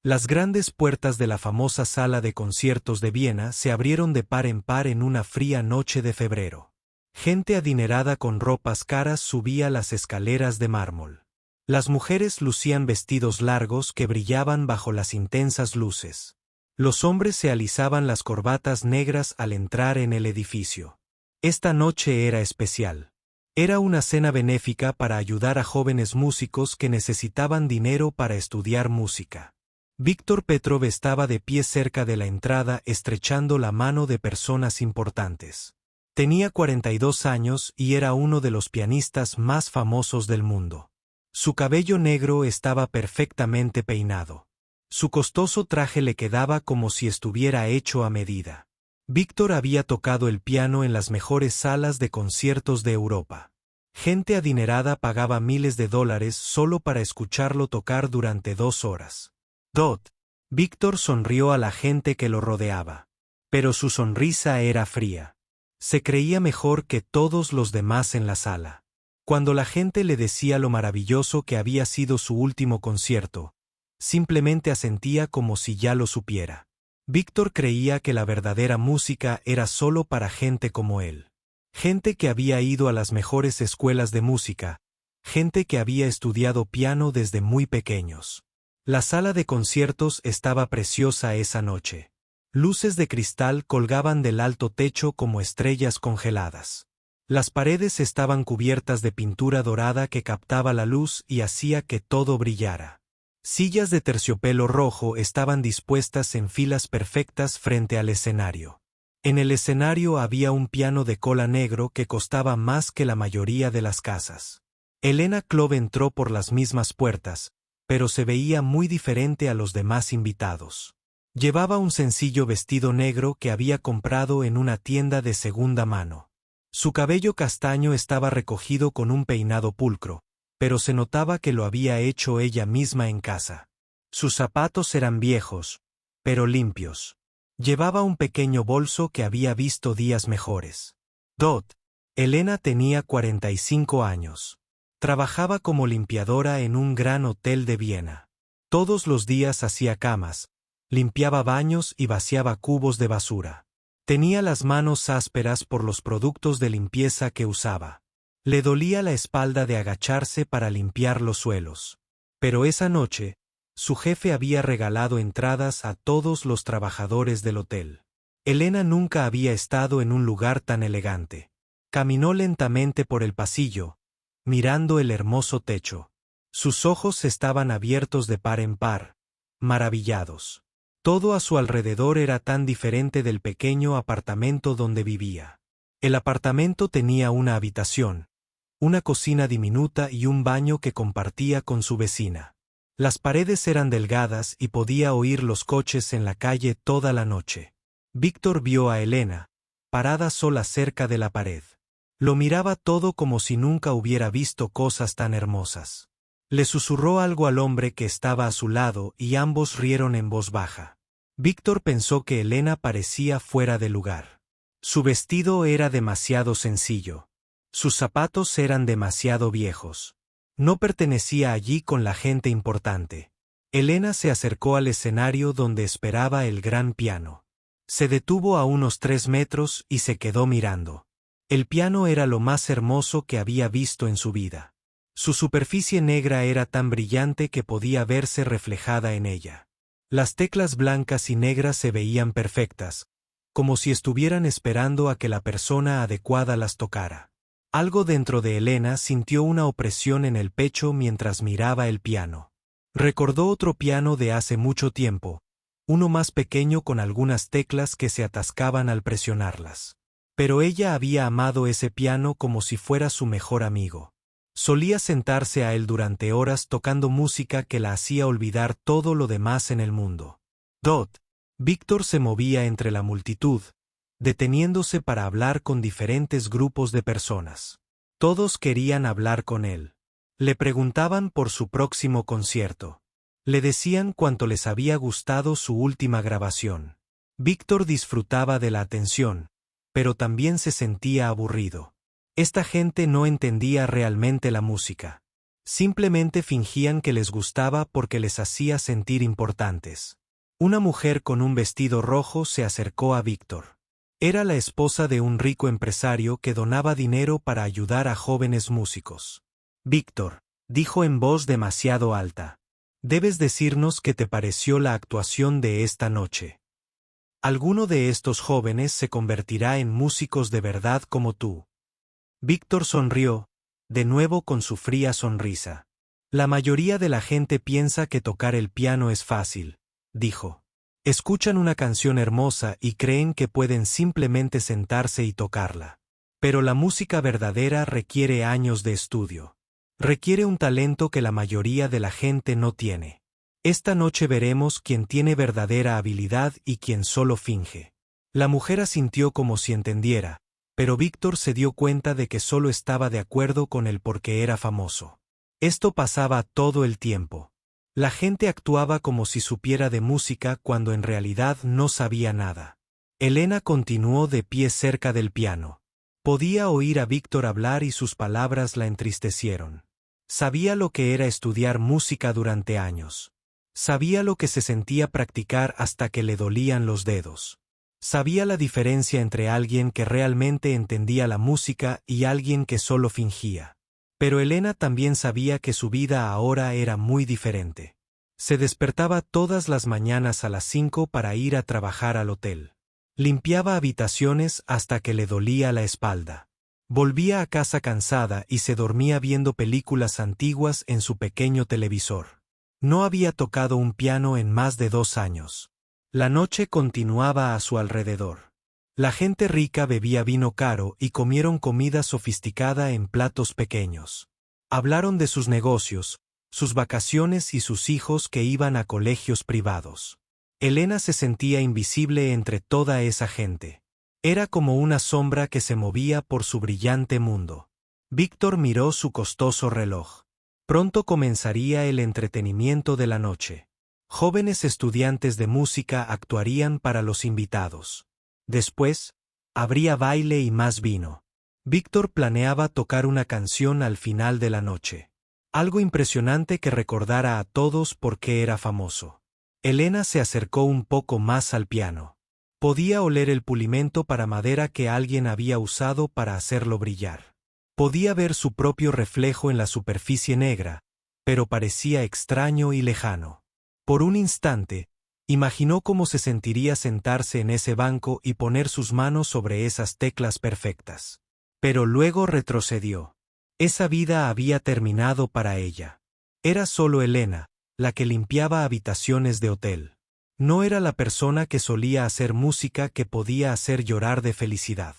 Las grandes puertas de la famosa sala de conciertos de Viena se abrieron de par en par en una fría noche de febrero. Gente adinerada con ropas caras subía las escaleras de mármol. Las mujeres lucían vestidos largos que brillaban bajo las intensas luces. Los hombres se alisaban las corbatas negras al entrar en el edificio. Esta noche era especial. Era una cena benéfica para ayudar a jóvenes músicos que necesitaban dinero para estudiar música. Víctor Petrov estaba de pie cerca de la entrada estrechando la mano de personas importantes. Tenía 42 años y era uno de los pianistas más famosos del mundo. Su cabello negro estaba perfectamente peinado. Su costoso traje le quedaba como si estuviera hecho a medida. Víctor había tocado el piano en las mejores salas de conciertos de Europa. Gente adinerada pagaba miles de dólares solo para escucharlo tocar durante 2 horas. Víctor sonrió a la gente que lo rodeaba. Pero su sonrisa era fría. Se creía mejor que todos los demás en la sala. Cuando la gente le decía lo maravilloso que había sido su último concierto, simplemente asentía como si ya lo supiera. Víctor creía que la verdadera música era solo para gente como él. Gente que había ido a las mejores escuelas de música, gente que había estudiado piano desde muy pequeños. La sala de conciertos estaba preciosa esa noche. Luces de cristal colgaban del alto techo como estrellas congeladas. Las paredes estaban cubiertas de pintura dorada que captaba la luz y hacía que todo brillara. Sillas de terciopelo rojo estaban dispuestas en filas perfectas frente al escenario. En el escenario había un piano de cola negro que costaba más que la mayoría de las casas. Elena Klov entró por las mismas puertas, pero se veía muy diferente a los demás invitados. Llevaba un sencillo vestido negro que había comprado en una tienda de segunda mano. Su cabello castaño estaba recogido con un peinado pulcro, pero se notaba que lo había hecho ella misma en casa. Sus zapatos eran viejos, pero limpios. Llevaba un pequeño bolso que había visto días mejores. Elena tenía 45 años. Trabajaba como limpiadora en un gran hotel de Viena. Todos los días hacía camas, limpiaba baños y vaciaba cubos de basura. Tenía las manos ásperas por los productos de limpieza que usaba. Le dolía la espalda de agacharse para limpiar los suelos. Pero esa noche, su jefe había regalado entradas a todos los trabajadores del hotel. Elena nunca había estado en un lugar tan elegante. Caminó lentamente por el pasillo, mirando el hermoso techo. Sus ojos estaban abiertos de par en par, maravillados. Todo a su alrededor era tan diferente del pequeño apartamento donde vivía. El apartamento tenía una habitación, una cocina diminuta y un baño que compartía con su vecina. Las paredes eran delgadas y podía oír los coches en la calle toda la noche. Víctor vio a Elena, parada sola cerca de la pared. Lo miraba todo como si nunca hubiera visto cosas tan hermosas. Le susurró algo al hombre que estaba a su lado y ambos rieron en voz baja. Víctor pensó que Elena parecía fuera de lugar. Su vestido era demasiado sencillo. Sus zapatos eran demasiado viejos. No pertenecía allí con la gente importante. Elena se acercó al escenario donde esperaba el gran piano. Se detuvo a unos 3 metros y se quedó mirando. El piano era lo más hermoso que había visto en su vida. Su superficie negra era tan brillante que podía verse reflejada en ella. Las teclas blancas y negras se veían perfectas, como si estuvieran esperando a que la persona adecuada las tocara. Algo dentro de Elena sintió una opresión en el pecho mientras miraba el piano. Recordó otro piano de hace mucho tiempo, uno más pequeño con algunas teclas que se atascaban al presionarlas. Pero ella había amado ese piano como si fuera su mejor amigo. Solía sentarse a él durante horas tocando música que la hacía olvidar todo lo demás en el mundo. Víctor se movía entre la multitud, deteniéndose para hablar con diferentes grupos de personas. Todos querían hablar con él. Le preguntaban por su próximo concierto. Le decían cuánto les había gustado su última grabación. Víctor disfrutaba de la atención, pero también se sentía aburrido. Esta gente no entendía realmente la música. Simplemente fingían que les gustaba porque les hacía sentir importantes. Una mujer con un vestido rojo se acercó a Víctor. Era la esposa de un rico empresario que donaba dinero para ayudar a jóvenes músicos. Víctor, dijo en voz demasiado alta, debes decirnos qué te pareció la actuación de esta noche. Alguno de estos jóvenes se convertirá en músicos de verdad como tú. Víctor sonrió, de nuevo con su fría sonrisa. La mayoría de la gente piensa que tocar el piano es fácil, dijo. Escuchan una canción hermosa y creen que pueden simplemente sentarse y tocarla. Pero la música verdadera requiere años de estudio. Requiere un talento que la mayoría de la gente no tiene. Esta noche veremos quién tiene verdadera habilidad y quién solo finge. La mujer asintió como si entendiera, pero Víctor se dio cuenta de que solo estaba de acuerdo con él porque era famoso. Esto pasaba todo el tiempo. La gente actuaba como si supiera de música cuando en realidad no sabía nada. Elena continuó de pie cerca del piano. Podía oír a Víctor hablar y sus palabras la entristecieron. Sabía lo que era estudiar música durante años. Sabía lo que se sentía practicar hasta que le dolían los dedos. Sabía la diferencia entre alguien que realmente entendía la música y alguien que solo fingía. Pero Elena también sabía que su vida ahora era muy diferente. Se despertaba todas las mañanas a las 5 para ir a trabajar al hotel. Limpiaba habitaciones hasta que le dolía la espalda. Volvía a casa cansada y se dormía viendo películas antiguas en su pequeño televisor. No había tocado un piano en más de 2 años. La noche continuaba a su alrededor. La gente rica bebía vino caro y comieron comida sofisticada en platos pequeños. Hablaron de sus negocios, sus vacaciones y sus hijos que iban a colegios privados. Elena se sentía invisible entre toda esa gente. Era como una sombra que se movía por su brillante mundo. Víctor miró su costoso reloj. Pronto comenzaría el entretenimiento de la noche. Jóvenes estudiantes de música actuarían para los invitados. Después, habría baile y más vino. Víctor planeaba tocar una canción al final de la noche. Algo impresionante que recordara a todos por qué era famoso. Elena se acercó un poco más al piano. Podía oler el pulimento para madera que alguien había usado para hacerlo brillar. Podía ver su propio reflejo en la superficie negra, pero parecía extraño y lejano. Por un instante, imaginó cómo se sentiría sentarse en ese banco y poner sus manos sobre esas teclas perfectas. Pero luego retrocedió. Esa vida había terminado para ella. Era solo Elena, la que limpiaba habitaciones de hotel. No era la persona que solía hacer música que podía hacer llorar de felicidad.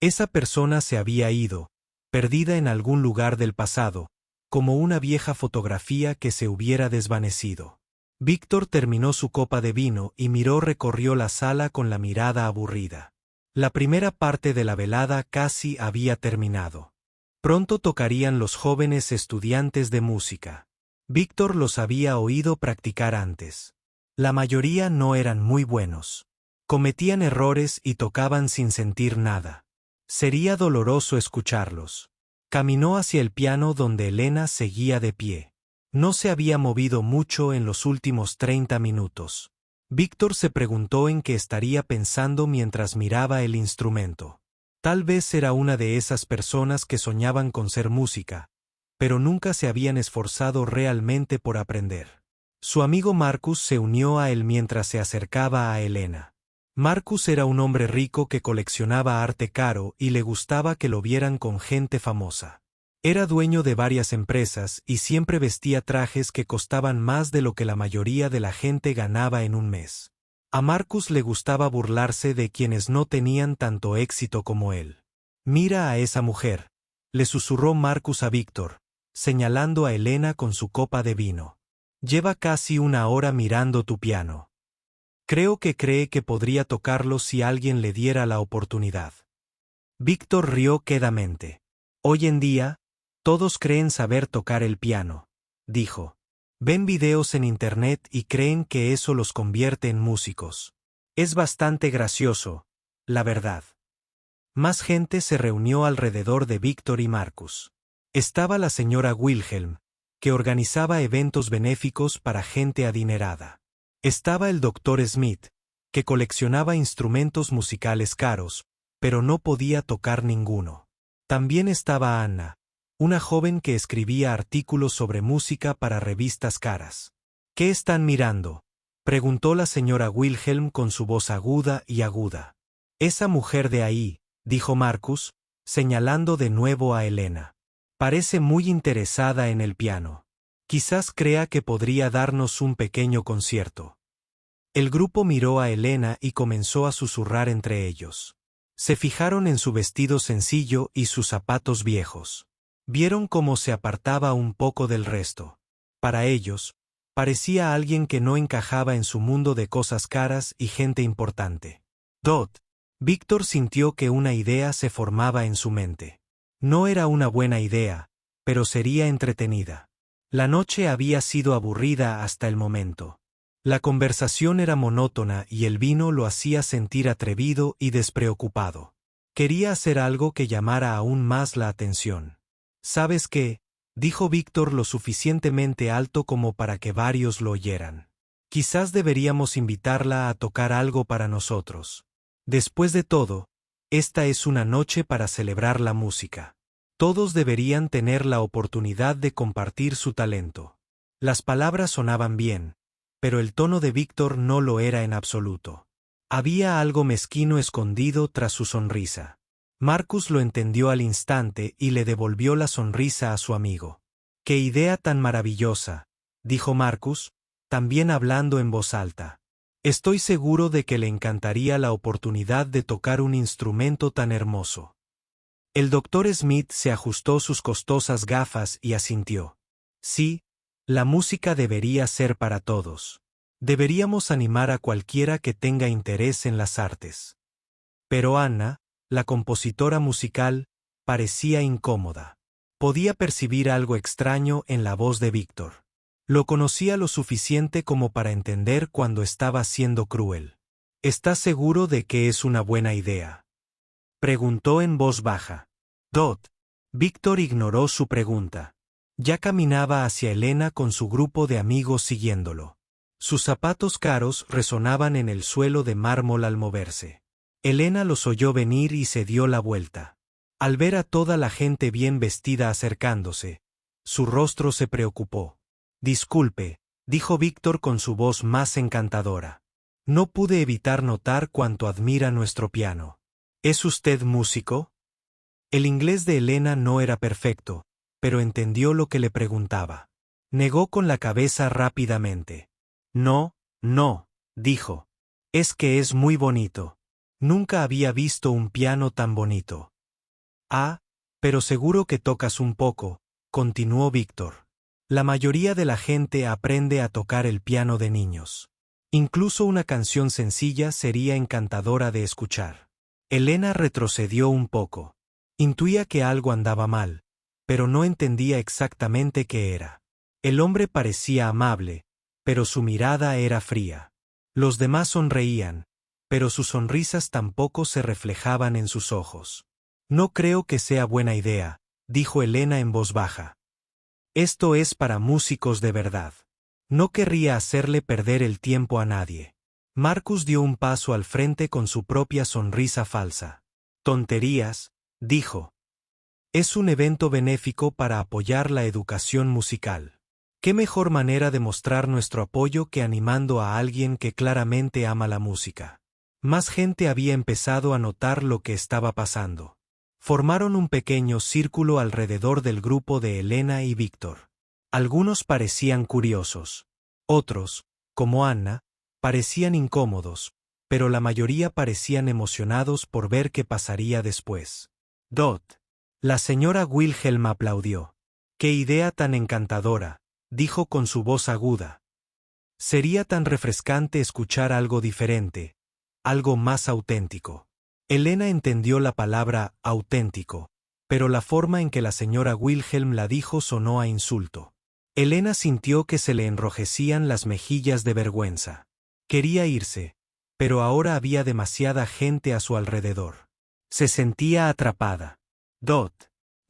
Esa persona se había ido, perdida en algún lugar del pasado, como una vieja fotografía que se hubiera desvanecido. Víctor terminó su copa de vino y recorrió la sala con la mirada aburrida. La primera parte de la velada casi había terminado. Pronto tocarían los jóvenes estudiantes de música. Víctor los había oído practicar antes. La mayoría no eran muy buenos. Cometían errores y tocaban sin sentir nada. Sería doloroso escucharlos. Caminó hacia el piano donde Elena seguía de pie. No se había movido mucho en los últimos 30 minutos. Víctor se preguntó en qué estaría pensando mientras miraba el instrumento. Tal vez era una de esas personas que soñaban con ser música, pero nunca se habían esforzado realmente por aprender. Su amigo Marcus se unió a él mientras se acercaba a Elena. Marcus era un hombre rico que coleccionaba arte caro y le gustaba que lo vieran con gente famosa. Era dueño de varias empresas y siempre vestía trajes que costaban más de lo que la mayoría de la gente ganaba en un mes. A Marcus le gustaba burlarse de quienes no tenían tanto éxito como él. «Mira a esa mujer», le susurró Marcus a Víctor, señalando a Elena con su copa de vino. «Lleva casi 1 hora mirando tu piano. Creo que cree que podría tocarlo si alguien le diera la oportunidad». Víctor rió quedamente. «Hoy en día, todos creen saber tocar el piano», dijo. «Ven videos en internet y creen que eso los convierte en músicos. Es bastante gracioso, la verdad». Más gente se reunió alrededor de Víctor y Marcus. Estaba la señora Wilhelm, que organizaba eventos benéficos para gente adinerada. Estaba el Dr. Smith, que coleccionaba instrumentos musicales caros, pero no podía tocar ninguno. También estaba Anna, una joven que escribía artículos sobre música para revistas caras. ¿Qué están mirando?, preguntó la señora Wilhelm con su voz aguda y aguda. Esa mujer de ahí, dijo Marcus, señalando de nuevo a Elena. Parece muy interesada en el piano. Quizás crea que podría darnos un pequeño concierto. El grupo miró a Elena y comenzó a susurrar entre ellos. Se fijaron en su vestido sencillo y sus zapatos viejos. Vieron cómo se apartaba un poco del resto. Para ellos, parecía alguien que no encajaba en su mundo de cosas caras y gente importante. Víctor sintió que una idea se formaba en su mente. No era una buena idea, pero sería entretenida. La noche había sido aburrida hasta el momento. La conversación era monótona y el vino lo hacía sentir atrevido y despreocupado. Quería hacer algo que llamara aún más la atención. ¿Sabes qué?, dijo Víctor lo suficientemente alto como para que varios lo oyeran. Quizás deberíamos invitarla a tocar algo para nosotros. Después de todo, esta es una noche para celebrar la música. Todos deberían tener la oportunidad de compartir su talento. Las palabras sonaban bien, pero el tono de Víctor no lo era en absoluto. Había algo mezquino escondido tras su sonrisa. Marcus lo entendió al instante y le devolvió la sonrisa a su amigo. «¡Qué idea tan maravillosa!», dijo Marcus, también hablando en voz alta. «Estoy seguro de que le encantaría la oportunidad de tocar un instrumento tan hermoso». El Dr. Smith se ajustó sus costosas gafas y asintió. «Sí, la música debería ser para todos. Deberíamos animar a cualquiera que tenga interés en las artes». Pero Anna, la compositora musical, parecía incómoda. Podía percibir algo extraño en la voz de Víctor. Lo conocía lo suficiente como para entender cuando estaba siendo cruel. «¿Estás seguro de que es una buena idea?», preguntó en voz baja. Víctor ignoró su pregunta. Ya caminaba hacia Elena con su grupo de amigos siguiéndolo. Sus zapatos caros resonaban en el suelo de mármol al moverse. Elena los oyó venir y se dio la vuelta. Al ver a toda la gente bien vestida acercándose, su rostro se preocupó. «Disculpe», dijo Víctor con su voz más encantadora. «No pude evitar notar cuánto admira nuestro piano. ¿Es usted músico?». El inglés de Elena no era perfecto, pero entendió lo que le preguntaba. Negó con la cabeza rápidamente. «No, dijo. «Es que es muy bonito. Nunca había visto un piano tan bonito». «Ah, pero seguro que tocas un poco», continuó Víctor. «La mayoría de la gente aprende a tocar el piano de niños. Incluso una canción sencilla sería encantadora de escuchar». Elena retrocedió un poco. Intuía que algo andaba mal, pero no entendía exactamente qué era. El hombre parecía amable, pero su mirada era fría. Los demás sonreían, pero sus sonrisas tampoco se reflejaban en sus ojos. «No creo que sea buena idea», dijo Elena en voz baja. «Esto es para músicos de verdad. No querría hacerle perder el tiempo a nadie». Marcus dio un paso al frente con su propia sonrisa falsa. «Tonterías», dijo. «Es un evento benéfico para apoyar la educación musical. ¿Qué mejor manera de mostrar nuestro apoyo que animando a alguien que claramente ama la música?». Más gente había empezado a notar lo que estaba pasando. Formaron un pequeño círculo alrededor del grupo de Elena y Víctor. Algunos parecían curiosos. Otros, como Anna, parecían incómodos, pero la mayoría parecían emocionados por ver qué pasaría después. La señora Wilhelm aplaudió. «¡Qué idea tan encantadora!», dijo con su voz aguda. «Sería tan refrescante escuchar algo diferente, algo más auténtico». Elena entendió la palabra auténtico, pero la forma en que la señora Wilhelm la dijo sonó a insulto. Elena sintió que se le enrojecían las mejillas de vergüenza. Quería irse, pero ahora había demasiada gente a su alrededor. Se sentía atrapada.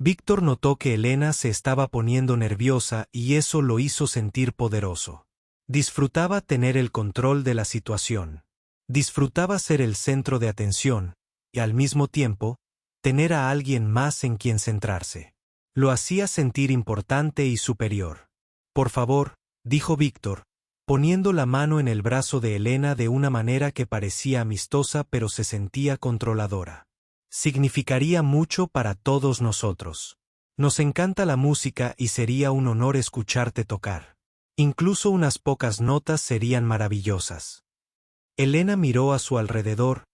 Víctor notó que Elena se estaba poniendo nerviosa y eso lo hizo sentir poderoso. Disfrutaba tener el control de la situación. Disfrutaba ser el centro de atención, y al mismo tiempo, tener a alguien más en quien centrarse. Lo hacía sentir importante y superior. Por favor, dijo Víctor, poniendo la mano en el brazo de Elena de una manera que parecía amistosa pero se sentía controladora. Significaría mucho para todos nosotros. Nos encanta la música y sería un honor escucharte tocar. Incluso unas pocas notas serían maravillosas. Elena miró a su alrededor,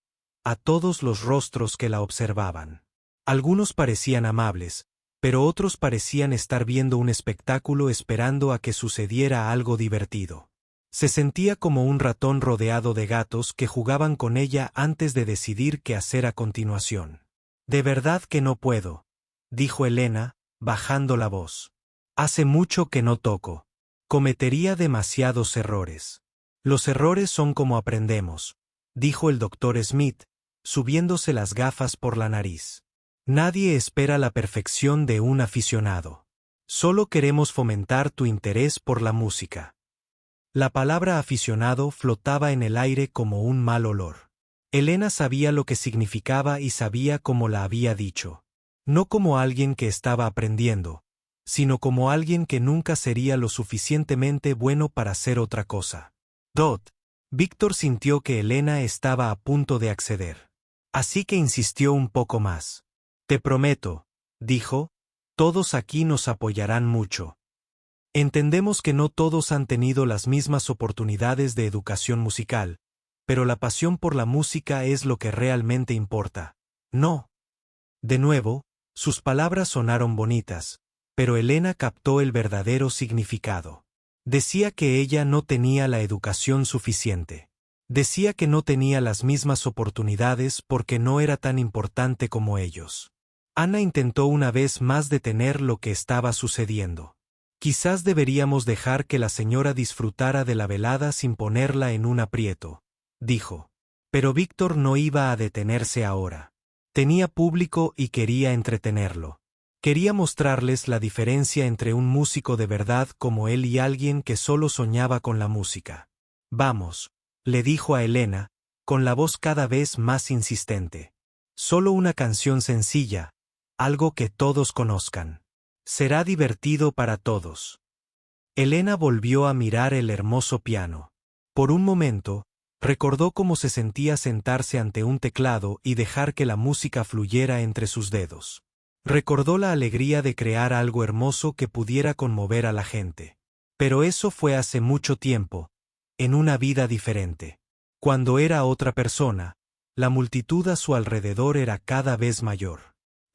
a todos los rostros que la observaban. Algunos parecían amables, pero otros parecían estar viendo un espectáculo esperando a que sucediera algo divertido. Se sentía como un ratón rodeado de gatos que jugaban con ella antes de decidir qué hacer a continuación. «De verdad que no puedo», dijo Elena, bajando la voz. «Hace mucho que no toco. Cometería demasiados errores». «Los errores son como aprendemos», dijo el doctor Smith, subiéndose las gafas por la nariz. «Nadie espera la perfección de un aficionado. Solo queremos fomentar tu interés por la música». La palabra aficionado flotaba en el aire como un mal olor. Elena sabía lo que significaba y sabía cómo la había dicho. No como alguien que estaba aprendiendo, sino como alguien que nunca sería lo suficientemente bueno para hacer otra cosa. Víctor sintió que Elena estaba a punto de acceder. Así que insistió un poco más. «Te prometo», dijo, «todos aquí nos apoyarán mucho. Entendemos que no todos han tenido las mismas oportunidades de educación musical, pero la pasión por la música es lo que realmente importa. ¿No?». De nuevo, sus palabras sonaron bonitas, pero Elena captó el verdadero significado. Decía que ella no tenía la educación suficiente. Decía que no tenía las mismas oportunidades porque no era tan importante como ellos. Ana intentó una vez más detener lo que estaba sucediendo. «Quizás deberíamos dejar que la señora disfrutara de la velada sin ponerla en un aprieto», dijo. Pero Víctor no iba a detenerse ahora. Tenía público y quería entretenerlo. Quería mostrarles la diferencia entre un músico de verdad como él y alguien que solo soñaba con la música. «Vamos», le dijo a Elena, con la voz cada vez más insistente. «Solo una canción sencilla, algo que todos conozcan. Será divertido para todos». Elena volvió a mirar el hermoso piano. Por un momento, recordó cómo se sentía sentarse ante un teclado y dejar que la música fluyera entre sus dedos. Recordó la alegría de crear algo hermoso que pudiera conmover a la gente. Pero eso fue hace mucho tiempo, en una vida diferente. Cuando era otra persona, la multitud a su alrededor era cada vez mayor.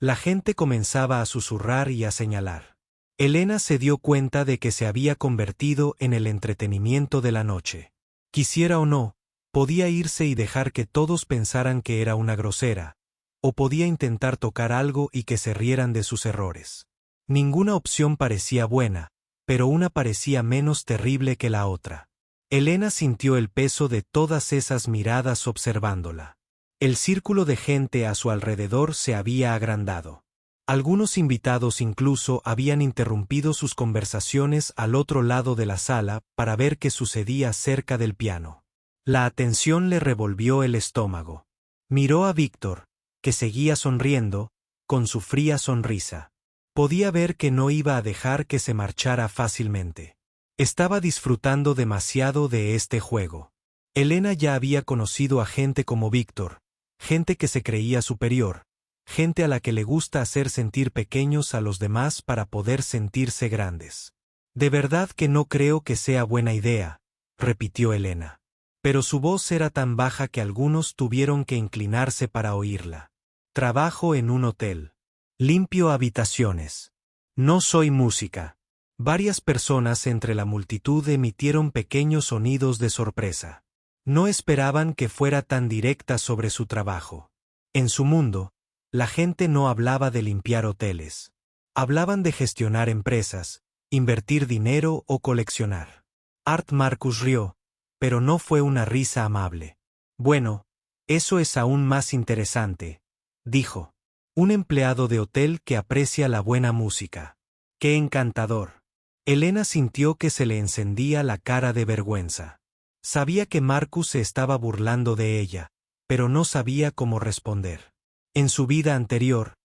La gente comenzaba a susurrar y a señalar. Elena se dio cuenta de que se había convertido en el entretenimiento de la noche. Quisiera o no, podía irse y dejar que todos pensaran que era una grosera, o podía intentar tocar algo y que se rieran de sus errores. Ninguna opción parecía buena, pero una parecía menos terrible que la otra. Elena sintió el peso de todas esas miradas observándola. El círculo de gente a su alrededor se había agrandado. Algunos invitados incluso habían interrumpido sus conversaciones al otro lado de la sala para ver qué sucedía cerca del piano. La atención le revolvió el estómago. Miró a Víctor, que seguía sonriendo, con su fría sonrisa. Podía ver que no iba a dejar que se marchara fácilmente. Estaba disfrutando demasiado de este juego. Elena ya había conocido a gente como Víctor, gente que se creía superior, gente a la que le gusta hacer sentir pequeños a los demás para poder sentirse grandes. «De verdad que no creo que sea buena idea», repitió Elena. Pero su voz era tan baja que algunos tuvieron que inclinarse para oírla. «Trabajo en un hotel. Limpio habitaciones. No soy música». Varias personas entre la multitud emitieron pequeños sonidos de sorpresa. No esperaban que fuera tan directa sobre su trabajo. En su mundo, la gente no hablaba de limpiar hoteles. Hablaban de gestionar empresas, invertir dinero o coleccionar. Art Marcus rió, pero no fue una risa amable. «Bueno, eso es aún más interesante», dijo. Un empleado de hotel que aprecia la buena música. ¡Qué encantador! Elena sintió que se le encendía la cara de vergüenza. Sabía que Marcus se estaba burlando de ella, pero no sabía cómo responder. En su vida anterior,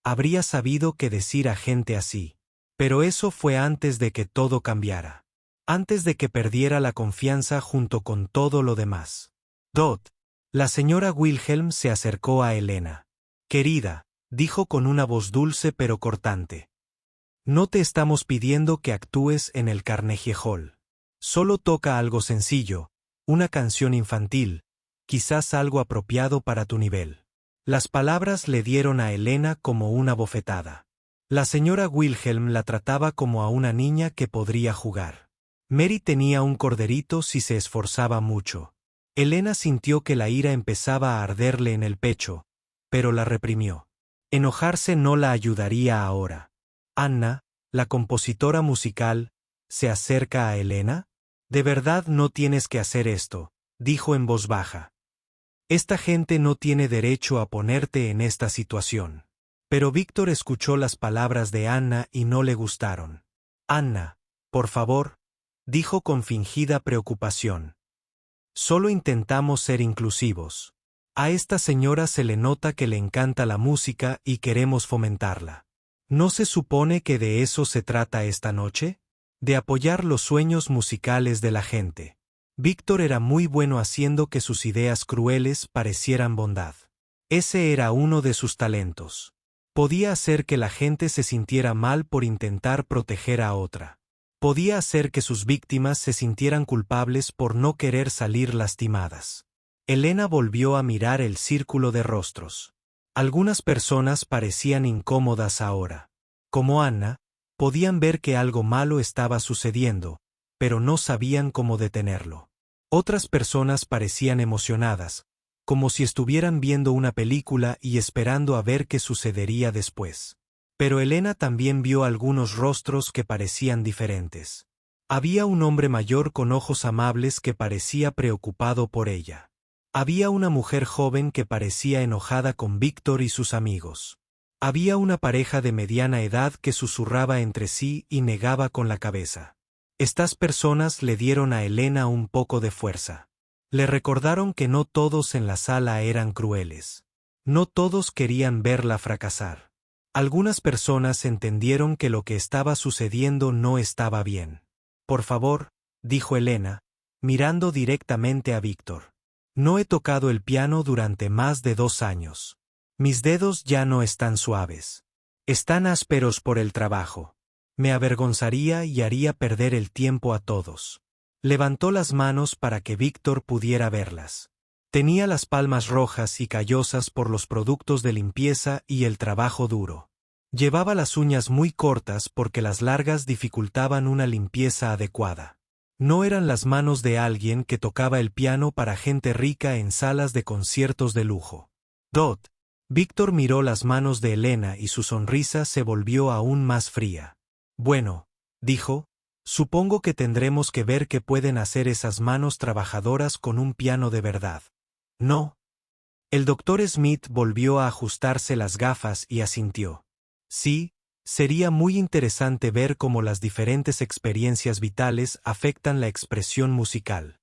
habría sabido qué decir a gente así. Pero eso fue antes de que todo cambiara. Antes de que perdiera la confianza junto con todo lo demás. Dot. La señora Wilhelm se acercó a Elena. Querida, dijo con una voz dulce pero cortante. No te estamos pidiendo que actúes en el Carnegie Hall. Solo toca algo sencillo, una canción infantil, quizás algo apropiado para tu nivel. Las palabras le dieron a Elena como una bofetada. La señora Wilhelm la trataba como a una niña que podría jugar. Mary tenía un corderito si se esforzaba mucho. Elena sintió que la ira empezaba a arderle en el pecho, pero la reprimió. Enojarse no la ayudaría ahora. Anna, la compositora musical, ¿se acerca a Elena? De verdad no tienes que hacer esto, dijo en voz baja. Esta gente no tiene derecho a ponerte en esta situación. Pero Víctor escuchó las palabras de Anna y no le gustaron. Anna, por favor, dijo con fingida preocupación. Solo intentamos ser inclusivos. A esta señora se le nota que le encanta la música y queremos fomentarla. ¿No se supone que de eso se trata esta noche? De apoyar los sueños musicales de la gente. Víctor era muy bueno haciendo que sus ideas crueles parecieran bondad. Ese era uno de sus talentos. Podía hacer que la gente se sintiera mal por intentar proteger a otra. Podía hacer que sus víctimas se sintieran culpables por no querer salir lastimadas. Elena volvió a mirar el círculo de rostros. Algunas personas parecían incómodas ahora. Como Anna, podían ver que algo malo estaba sucediendo, pero no sabían cómo detenerlo. Otras personas parecían emocionadas, como si estuvieran viendo una película y esperando a ver qué sucedería después. Pero Elena también vio algunos rostros que parecían diferentes. Había un hombre mayor con ojos amables que parecía preocupado por ella. Había una mujer joven que parecía enojada con Víctor y sus amigos. Había una pareja de mediana edad que susurraba entre sí y negaba con la cabeza. Estas personas le dieron a Elena un poco de fuerza. Le recordaron que no todos en la sala eran crueles. No todos querían verla fracasar. Algunas personas entendieron que lo que estaba sucediendo no estaba bien. Por favor, dijo Elena, mirando directamente a Víctor. No he tocado el piano durante más de 2 años. Mis dedos ya no están suaves. Están ásperos por el trabajo. Me avergonzaría y haría perder el tiempo a todos. Levantó las manos para que Víctor pudiera verlas. Tenía las palmas rojas y callosas por los productos de limpieza y el trabajo duro. Llevaba las uñas muy cortas porque las largas dificultaban una limpieza adecuada. No eran las manos de alguien que tocaba el piano para gente rica en salas de conciertos de lujo. Dot. Víctor miró las manos de Elena y su sonrisa se volvió aún más fría. Bueno, dijo, supongo que tendremos que ver qué pueden hacer esas manos trabajadoras con un piano de verdad. No. El doctor Smith volvió a ajustarse las gafas y asintió. Sí, sería muy interesante ver cómo las diferentes experiencias vitales afectan la expresión musical.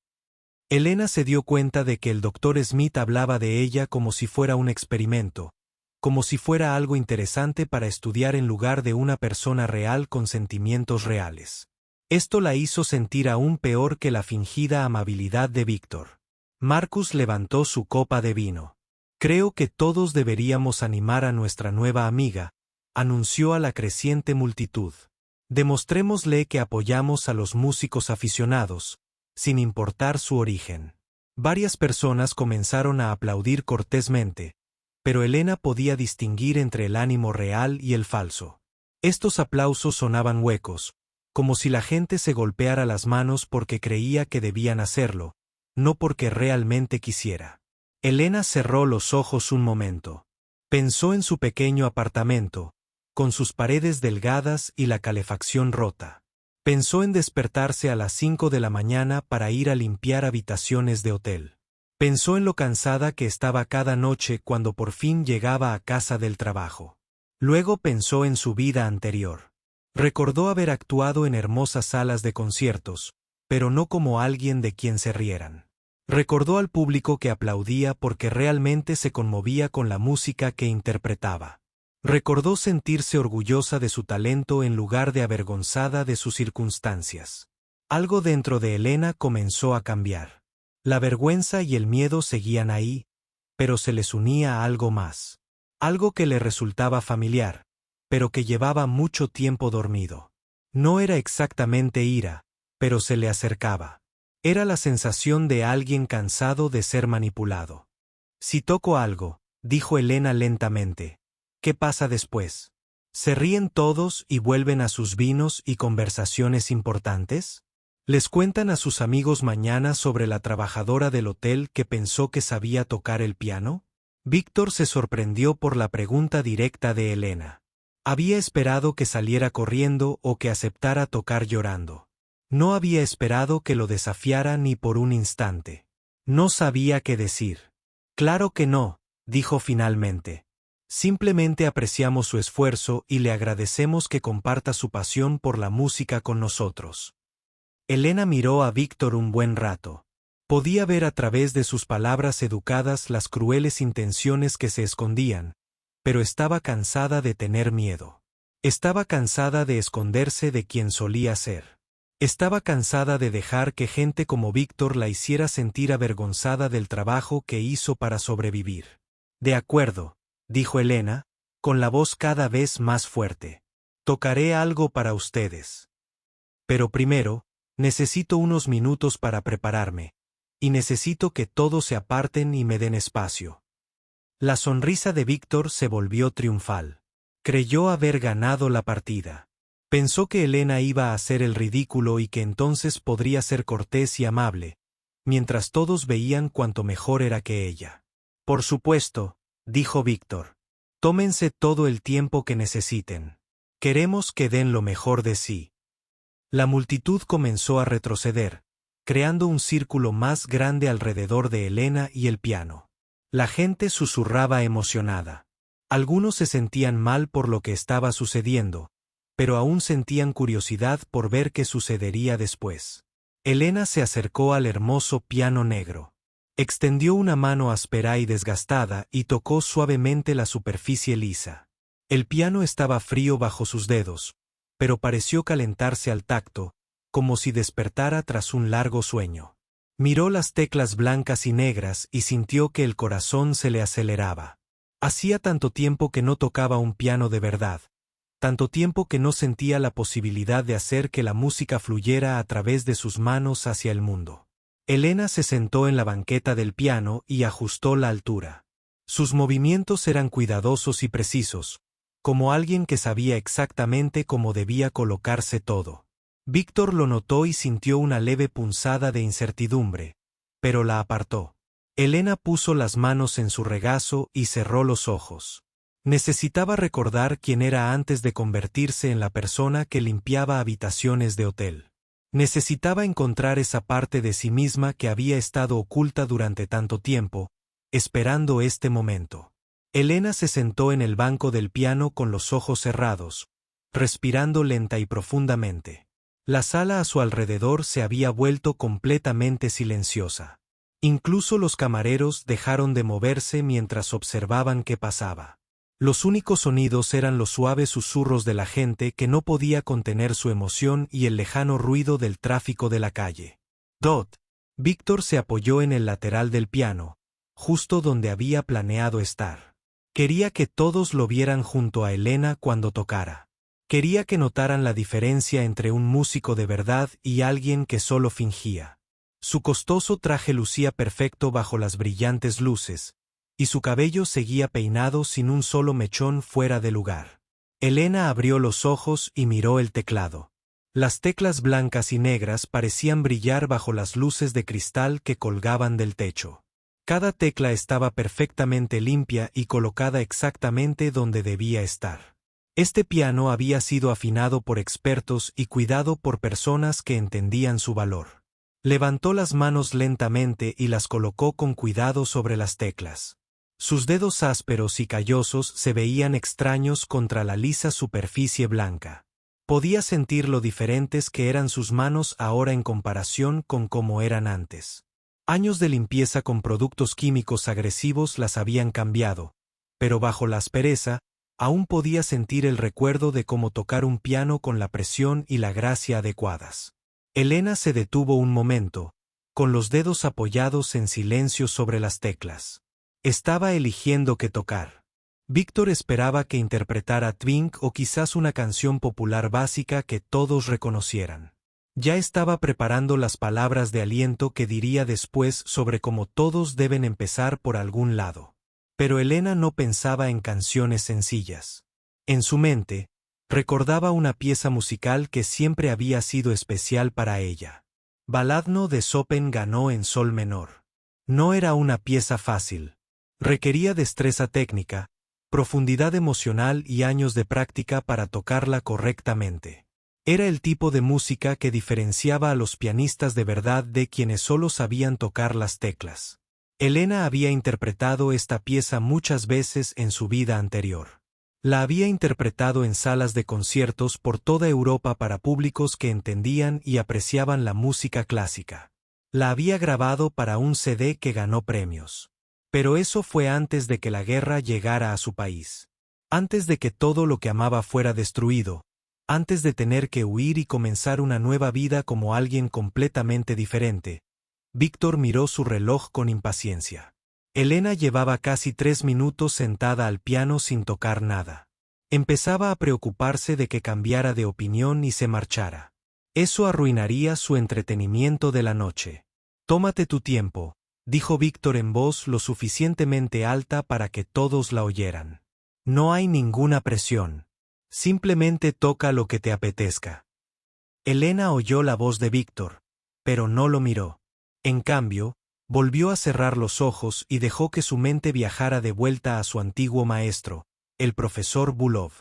Elena se dio cuenta de que el doctor Smith hablaba de ella como si fuera un experimento, como si fuera algo interesante para estudiar en lugar de una persona real con sentimientos reales. Esto la hizo sentir aún peor que la fingida amabilidad de Víctor. Marcus levantó su copa de vino. Creo que todos deberíamos animar a nuestra nueva amiga, anunció a la creciente multitud. Demostrémosle que apoyamos a los músicos aficionados, sin importar su origen. Varias personas comenzaron a aplaudir cortésmente, pero Elena podía distinguir entre el ánimo real y el falso. Estos aplausos sonaban huecos, como si la gente se golpeara las manos porque creía que debían hacerlo, no porque realmente quisiera. Elena cerró los ojos un momento. Pensó en su pequeño apartamento, con sus paredes delgadas y la calefacción rota. Pensó en despertarse a las 5 de la mañana para ir a limpiar habitaciones de hotel. Pensó en lo cansada que estaba cada noche cuando por fin llegaba a casa del trabajo. Luego pensó en su vida anterior. Recordó haber actuado en hermosas salas de conciertos, pero no como alguien de quien se rieran. Recordó al público que aplaudía porque realmente se conmovía con la música que interpretaba. Recordó sentirse orgullosa de su talento en lugar de avergonzada de sus circunstancias. Algo dentro de Elena comenzó a cambiar. La vergüenza y el miedo seguían ahí, pero se les unía a algo más. Algo que le resultaba familiar, pero que llevaba mucho tiempo dormido. No era exactamente ira, pero se le acercaba. Era la sensación de alguien cansado de ser manipulado. Si toco algo, dijo Elena lentamente, ¿qué pasa después? ¿Se ríen todos y vuelven a sus vinos y conversaciones importantes? ¿Les cuentan a sus amigos mañana sobre la trabajadora del hotel que pensó que sabía tocar el piano? Víctor se sorprendió por la pregunta directa de Elena. Había esperado que saliera corriendo o que aceptara tocar llorando. No había esperado que lo desafiara ni por un instante. No sabía qué decir. Claro que no, dijo finalmente. Simplemente apreciamos su esfuerzo y le agradecemos que comparta su pasión por la música con nosotros. Elena miró a Víctor un buen rato. Podía ver a través de sus palabras educadas las crueles intenciones que se escondían, pero estaba cansada de tener miedo. Estaba cansada de esconderse de quien solía ser. Estaba cansada de dejar que gente como Víctor la hiciera sentir avergonzada del trabajo que hizo para sobrevivir. De acuerdo, dijo Elena, con la voz cada vez más fuerte. Tocaré algo para ustedes. Pero primero, necesito unos minutos para prepararme, y necesito que todos se aparten y me den espacio. La sonrisa de Víctor se volvió triunfal. Creyó haber ganado la partida. Pensó que Elena iba a hacer el ridículo y que entonces podría ser cortés y amable, mientras todos veían cuánto mejor era que ella. Por supuesto, dijo Víctor. Tómense todo el tiempo que necesiten. Queremos que den lo mejor de sí. La multitud comenzó a retroceder, creando un círculo más grande alrededor de Elena y el piano. La gente susurraba emocionada. Algunos se sentían mal por lo que estaba sucediendo, pero aún sentían curiosidad por ver qué sucedería después. Elena se acercó al hermoso piano negro. Extendió una mano áspera y desgastada y tocó suavemente la superficie lisa. El piano estaba frío bajo sus dedos, pero pareció calentarse al tacto, como si despertara tras un largo sueño. Miró las teclas blancas y negras y sintió que el corazón se le aceleraba. Hacía tanto tiempo que no tocaba un piano de verdad, tanto tiempo que no sentía la posibilidad de hacer que la música fluyera a través de sus manos hacia el mundo. Elena se sentó en la banqueta del piano y ajustó la altura. Sus movimientos eran cuidadosos y precisos, como alguien que sabía exactamente cómo debía colocarse todo. Víctor lo notó y sintió una leve punzada de incertidumbre, pero la apartó. Elena puso las manos en su regazo y cerró los ojos. Necesitaba recordar quién era antes de convertirse en la persona que limpiaba habitaciones de hotel. Necesitaba encontrar esa parte de sí misma que había estado oculta durante tanto tiempo, esperando este momento. Elena se sentó en el banco del piano con los ojos cerrados, respirando lenta y profundamente. La sala a su alrededor se había vuelto completamente silenciosa. Incluso los camareros dejaron de moverse mientras observaban qué pasaba. Los únicos sonidos eran los suaves susurros de la gente que no podía contener su emoción y el lejano ruido del tráfico de la calle. Víctor se apoyó en el lateral del piano, justo donde había planeado estar. Quería que todos lo vieran junto a Elena cuando tocara. Quería que notaran la diferencia entre un músico de verdad y alguien que solo fingía. Su costoso traje lucía perfecto bajo las brillantes luces, y su cabello seguía peinado sin un solo mechón fuera de lugar. Elena abrió los ojos y miró el teclado. Las teclas blancas y negras parecían brillar bajo las luces de cristal que colgaban del techo. Cada tecla estaba perfectamente limpia y colocada exactamente donde debía estar. Este piano había sido afinado por expertos y cuidado por personas que entendían su valor. Levantó las manos lentamente y las colocó con cuidado sobre las teclas. Sus dedos ásperos y callosos se veían extraños contra la lisa superficie blanca. Podía sentir lo diferentes que eran sus manos ahora en comparación con cómo eran antes. Años de limpieza con productos químicos agresivos las habían cambiado, pero bajo la aspereza, aún podía sentir el recuerdo de cómo tocar un piano con la presión y la gracia adecuadas. Elena se detuvo un momento, con los dedos apoyados en silencio sobre las teclas. Estaba eligiendo qué tocar. Víctor esperaba que interpretara Twink o quizás una canción popular básica que todos reconocieran. Ya estaba preparando las palabras de aliento que diría después sobre cómo todos deben empezar por algún lado. Pero Elena no pensaba en canciones sencillas. En su mente, recordaba una pieza musical que siempre había sido especial para ella. Baladno de Chopin ganó en sol menor. No era una pieza fácil. Requería destreza técnica, profundidad emocional y años de práctica para tocarla correctamente. Era el tipo de música que diferenciaba a los pianistas de verdad de quienes solo sabían tocar las teclas. Elena había interpretado esta pieza muchas veces en su vida anterior. La había interpretado en salas de conciertos por toda Europa para públicos que entendían y apreciaban la música clásica. La había grabado para un CD que ganó premios. Pero eso fue antes de que la guerra llegara a su país. Antes de que todo lo que amaba fuera destruido. Antes de tener que huir y comenzar una nueva vida como alguien completamente diferente. Víctor miró su reloj con impaciencia. Elena llevaba casi 3 minutos sentada al piano sin tocar nada. Empezaba a preocuparse de que cambiara de opinión y se marchara. Eso arruinaría su entretenimiento de la noche. Tómate tu tiempo, dijo Víctor en voz lo suficientemente alta para que todos la oyeran. No hay ninguna presión. Simplemente toca lo que te apetezca. Elena oyó la voz de Víctor, pero no lo miró. En cambio, volvió a cerrar los ojos y dejó que su mente viajara de vuelta a su antiguo maestro, el profesor Bulov.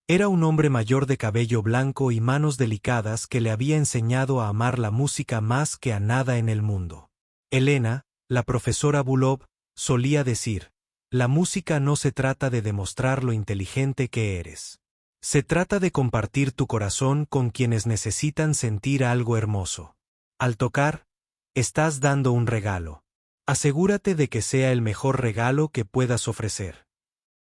Era un hombre mayor de cabello blanco y manos delicadas que le había enseñado a amar la música más que a nada en el mundo. Elena, la profesora Bulov, solía decir, la música no se trata de demostrar lo inteligente que eres. Se trata de compartir tu corazón con quienes necesitan sentir algo hermoso. Al tocar, estás dando un regalo. Asegúrate de que sea el mejor regalo que puedas ofrecer.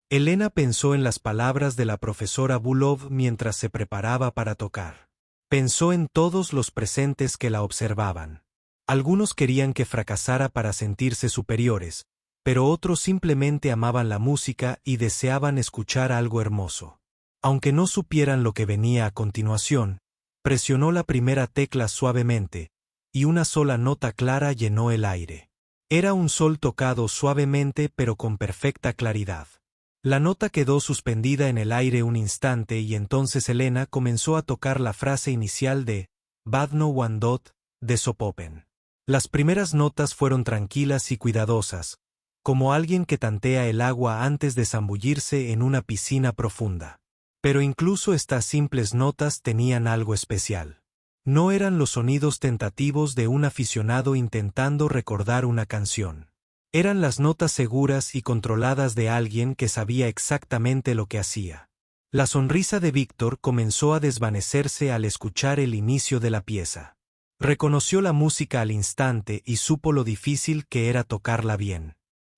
Elena pensó en las palabras de la profesora Bulov mientras se preparaba para tocar. Pensó en todos los presentes que la observaban. Algunos querían que fracasara para sentirse superiores, pero otros simplemente amaban la música y deseaban escuchar algo hermoso. Aunque no supieran lo que venía a continuación, presionó la primera tecla suavemente, y una sola nota clara llenó el aire. Era un sol tocado suavemente pero con perfecta claridad. La nota quedó suspendida en el aire un instante y entonces Elena comenzó a tocar la frase inicial de Badno Wandot de Chopin. Las primeras notas fueron tranquilas y cuidadosas, como alguien que tantea el agua antes de zambullirse en una piscina profunda. Pero incluso estas simples notas tenían algo especial. No eran los sonidos tentativos de un aficionado intentando recordar una canción. Eran las notas seguras y controladas de alguien que sabía exactamente lo que hacía. La sonrisa de Víctor comenzó a desvanecerse al escuchar el inicio de la pieza. Reconoció la música al instante y supo lo difícil que era tocarla bien.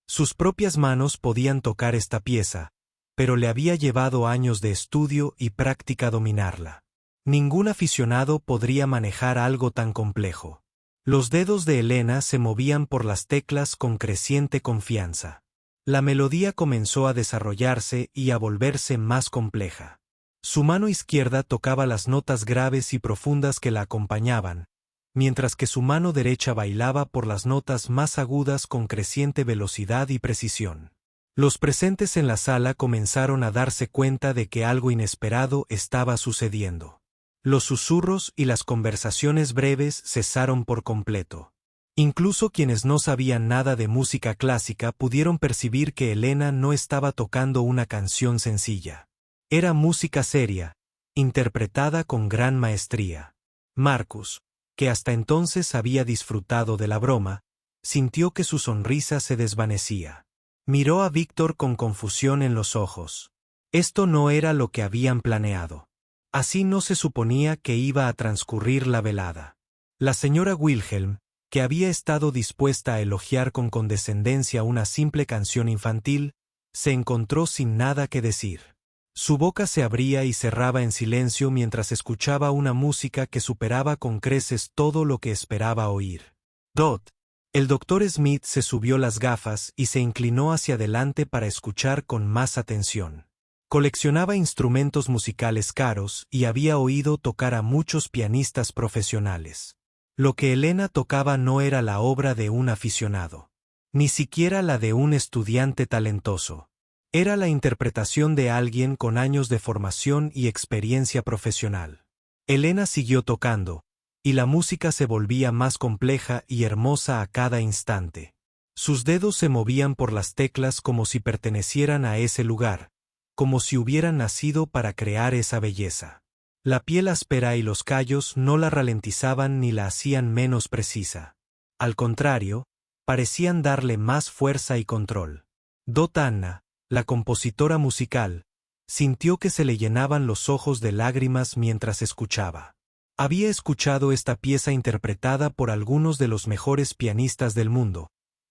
Sus propias manos podían tocar esta pieza, pero le había llevado años de estudio y práctica dominarla. Ningún aficionado podría manejar algo tan complejo. Los dedos de Elena se movían por las teclas con creciente confianza. La melodía comenzó a desarrollarse y a volverse más compleja. Su mano izquierda tocaba las notas graves y profundas que la acompañaban, mientras que su mano derecha bailaba por las notas más agudas con creciente velocidad y precisión. Los presentes en la sala comenzaron a darse cuenta de que algo inesperado estaba sucediendo. Los susurros y las conversaciones breves cesaron por completo. Incluso quienes no sabían nada de música clásica pudieron percibir que Elena no estaba tocando una canción sencilla. Era música seria, interpretada con gran maestría. Marcus, que hasta entonces había disfrutado de la broma, sintió que su sonrisa se desvanecía. Miró a Víctor con confusión en los ojos. Esto no era lo que habían planeado. Así no se suponía que iba a transcurrir la velada. La señora Wilhelm, que había estado dispuesta a elogiar con condescendencia una simple canción infantil, se encontró sin nada que decir. Su boca se abría y cerraba en silencio mientras escuchaba una música que superaba con creces todo lo que esperaba oír. Dot. El doctor Smith se subió las gafas y se inclinó hacia adelante para escuchar con más atención. Coleccionaba instrumentos musicales caros y había oído tocar a muchos pianistas profesionales. Lo que Elena tocaba no era la obra de un aficionado, ni siquiera la de un estudiante talentoso. Era la interpretación de alguien con años de formación y experiencia profesional. Elena siguió tocando, y la música se volvía más compleja y hermosa a cada instante. Sus dedos se movían por las teclas como si pertenecieran a ese lugar, como si hubieran nacido para crear esa belleza. La piel áspera y los callos no la ralentizaban ni la hacían menos precisa. Al contrario, parecían darle más fuerza y control. Dot Anna, la compositora musical, sintió que se le llenaban los ojos de lágrimas mientras escuchaba. Había escuchado esta pieza interpretada por algunos de los mejores pianistas del mundo,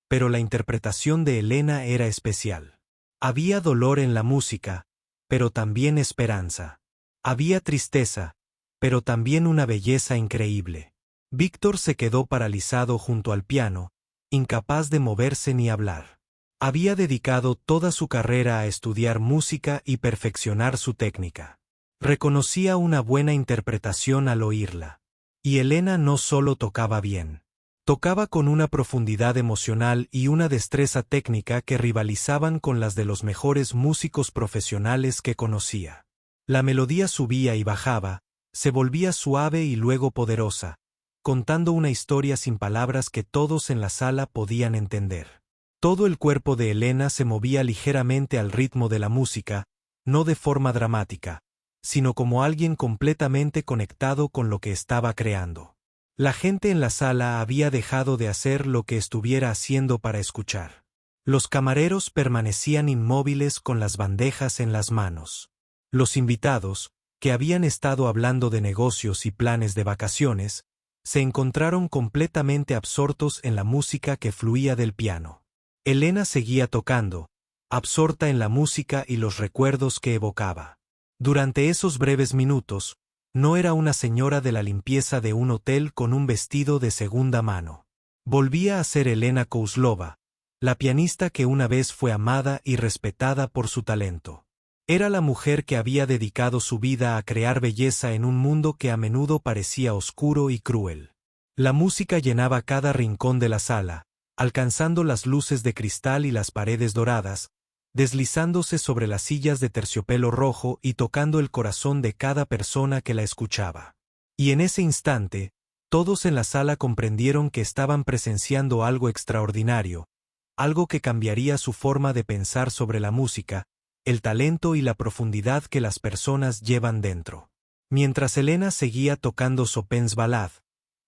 pero la interpretación de Elena era especial. Había dolor en la música, pero también esperanza. Había tristeza, pero también una belleza increíble. Víctor se quedó paralizado junto al piano, incapaz de moverse ni hablar. Había dedicado toda su carrera a estudiar música y perfeccionar su técnica. Reconocía una buena interpretación al oírla. Y Elena no solo tocaba bien. Tocaba con una profundidad emocional y una destreza técnica que rivalizaban con las de los mejores músicos profesionales que conocía. La melodía subía y bajaba, se volvía suave y luego poderosa, contando una historia sin palabras que todos en la sala podían entender. Todo el cuerpo de Elena se movía ligeramente al ritmo de la música, no de forma dramática, sino como alguien completamente conectado con lo que estaba creando. La gente en la sala había dejado de hacer lo que estuviera haciendo para escuchar. Los camareros permanecían inmóviles con las bandejas en las manos. Los invitados, que habían estado hablando de negocios y planes de vacaciones, se encontraron completamente absortos en la música que fluía del piano. Elena seguía tocando, absorta en la música y los recuerdos que evocaba. Durante esos breves minutos, no era una señora de la limpieza de un hotel con un vestido de segunda mano. Volvía a ser Elena Kozlova, la pianista que una vez fue amada y respetada por su talento. Era la mujer que había dedicado su vida a crear belleza en un mundo que a menudo parecía oscuro y cruel. La música llenaba cada rincón de la sala, alcanzando las luces de cristal y las paredes doradas, deslizándose sobre las sillas de terciopelo rojo y tocando el corazón de cada persona que la escuchaba. Y en ese instante, todos en la sala comprendieron que estaban presenciando algo extraordinario, algo que cambiaría su forma de pensar sobre la música, el talento y la profundidad que las personas llevan dentro. Mientras Elena seguía tocando Chopin's Ballad,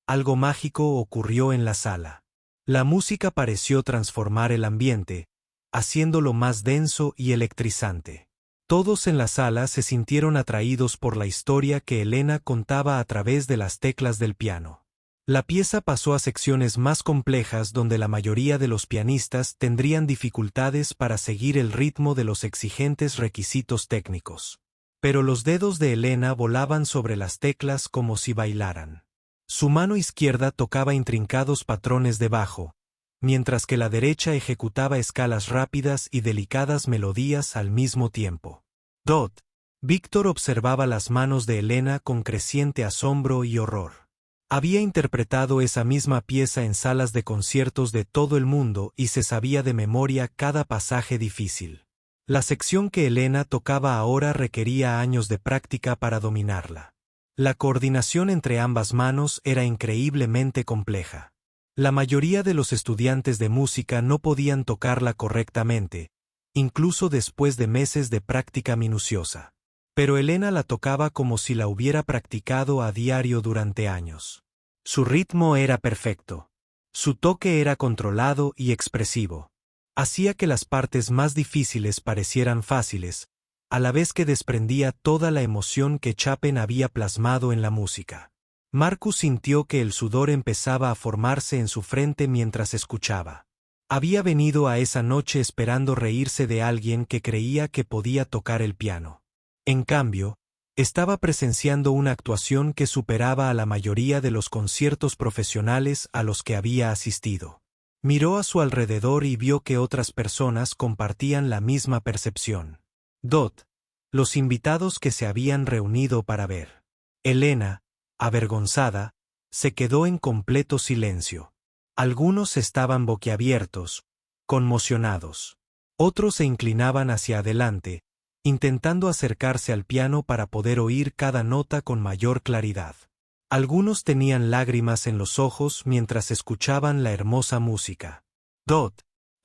algo mágico ocurrió en la sala. La música pareció transformar el ambiente, haciéndolo más denso y electrizante. Todos en la sala se sintieron atraídos por la historia que Elena contaba a través de las teclas del piano. La pieza pasó a secciones más complejas donde la mayoría de los pianistas tendrían dificultades para seguir el ritmo de los exigentes requisitos técnicos. Pero los dedos de Elena volaban sobre las teclas como si bailaran. Su mano izquierda tocaba intrincados patrones de bajo, mientras que la derecha ejecutaba escalas rápidas y delicadas melodías al mismo tiempo. Dot. Víctor observaba las manos de Elena con creciente asombro y horror. Había interpretado esa misma pieza en salas de conciertos de todo el mundo y se sabía de memoria cada pasaje difícil. La sección que Elena tocaba ahora requería años de práctica para dominarla. La coordinación entre ambas manos era increíblemente compleja. La mayoría de los estudiantes de música no podían tocarla correctamente, incluso después de meses de práctica minuciosa. Pero Elena la tocaba como si la hubiera practicado a diario durante años. Su ritmo era perfecto. Su toque era controlado y expresivo. Hacía que las partes más difíciles parecieran fáciles, a la vez que desprendía toda la emoción que Chapin había plasmado en la música. Marcus sintió que el sudor empezaba a formarse en su frente mientras escuchaba. Había venido a esa noche esperando reírse de alguien que creía que podía tocar el piano. En cambio, estaba presenciando una actuación que superaba a la mayoría de los conciertos profesionales a los que había asistido. Miró a su alrededor y vio que otras personas compartían la misma percepción. Los invitados que se habían reunido para ver. Elena, avergonzada, se quedó en completo silencio. Algunos estaban boquiabiertos, conmocionados. Otros se inclinaban hacia adelante, intentando acercarse al piano para poder oír cada nota con mayor claridad. Algunos tenían lágrimas en los ojos mientras escuchaban la hermosa música.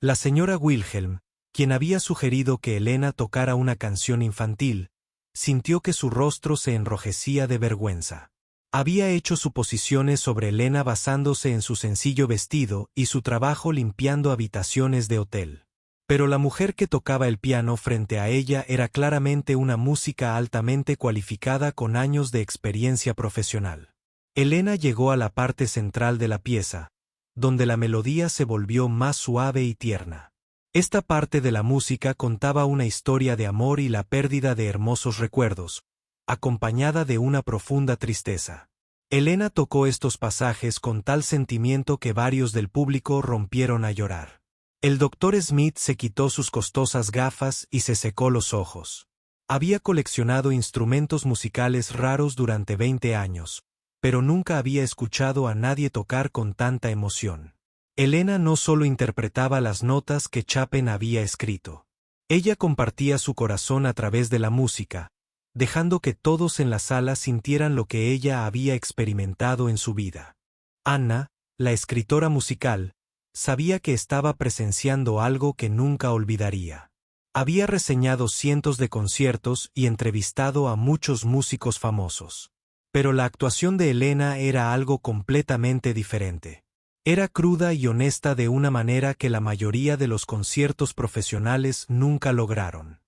La señora Wilhelm, quien había sugerido que Elena tocara una canción infantil, sintió que su rostro se enrojecía de vergüenza. Había hecho suposiciones sobre Elena basándose en su sencillo vestido y su trabajo limpiando habitaciones de hotel. Pero la mujer que tocaba el piano frente a ella era claramente una música altamente cualificada con años de experiencia profesional. Elena llegó a la parte central de la pieza, donde la melodía se volvió más suave y tierna. Esta parte de la música contaba una historia de amor y la pérdida de hermosos recuerdos, acompañada de una profunda tristeza. Elena tocó estos pasajes con tal sentimiento que varios del público rompieron a llorar. El Dr. Smith se quitó sus costosas gafas y se secó los ojos. Había coleccionado instrumentos musicales raros durante 20 años, pero nunca había escuchado a nadie tocar con tanta emoción. Elena no solo interpretaba las notas que Chapin había escrito. Ella compartía su corazón a través de la música, dejando que todos en la sala sintieran lo que ella había experimentado en su vida. Anna, la escritora musical, sabía que estaba presenciando algo que nunca olvidaría. Había reseñado cientos de conciertos y entrevistado a muchos músicos famosos. Pero la actuación de Elena era algo completamente diferente. Era cruda y honesta de una manera que la mayoría de los conciertos profesionales nunca lograron.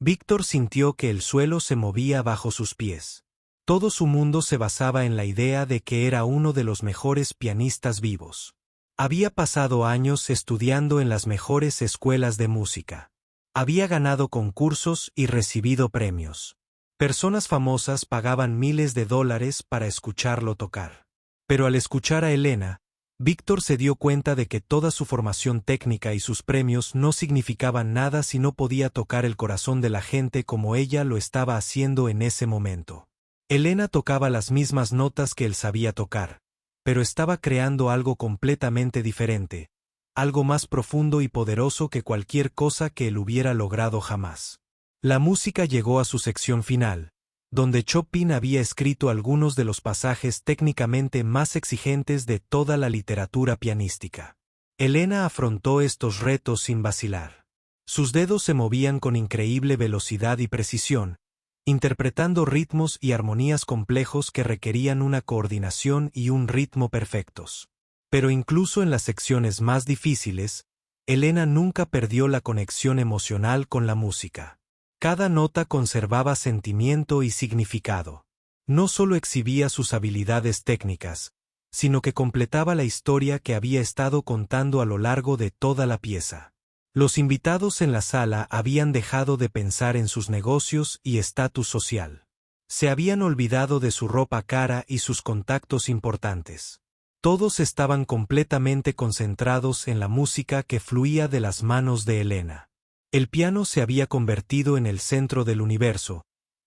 Víctor sintió que el suelo se movía bajo sus pies. Todo su mundo se basaba en la idea de que era uno de los mejores pianistas vivos. Había pasado años estudiando en las mejores escuelas de música. Había ganado concursos y recibido premios. Personas famosas pagaban miles de dólares para escucharlo tocar. Pero al escuchar a Elena, Víctor se dio cuenta de que toda su formación técnica y sus premios no significaban nada si no podía tocar el corazón de la gente como ella lo estaba haciendo en ese momento. Elena tocaba las mismas notas que él sabía tocar, pero estaba creando algo completamente diferente, algo más profundo y poderoso que cualquier cosa que él hubiera logrado jamás. La música llegó a su sección final, donde Chopin había escrito algunos de los pasajes técnicamente más exigentes de toda la literatura pianística. Elena afrontó estos retos sin vacilar. Sus dedos se movían con increíble velocidad y precisión, interpretando ritmos y armonías complejos que requerían una coordinación y un ritmo perfectos. Pero incluso en las secciones más difíciles, Elena nunca perdió la conexión emocional con la música. Cada nota conservaba sentimiento y significado. No solo exhibía sus habilidades técnicas, sino que completaba la historia que había estado contando a lo largo de toda la pieza. Los invitados en la sala habían dejado de pensar en sus negocios y estatus social. Se habían olvidado de su ropa cara y sus contactos importantes. Todos estaban completamente concentrados en la música que fluía de las manos de Elena. El piano se había convertido en el centro del universo,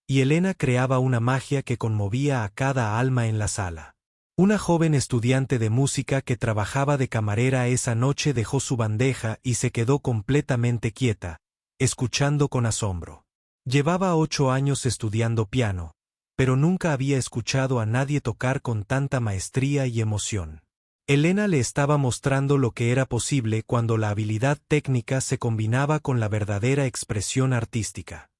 y Elena creaba una magia que conmovía a cada alma en la sala. Una joven estudiante de música que trabajaba de camarera esa noche dejó su bandeja y se quedó completamente quieta, escuchando con asombro. Llevaba 8 años estudiando piano, pero nunca había escuchado a nadie tocar con tanta maestría y emoción. Elena le estaba mostrando lo que era posible cuando la habilidad técnica se combinaba con la verdadera expresión artística.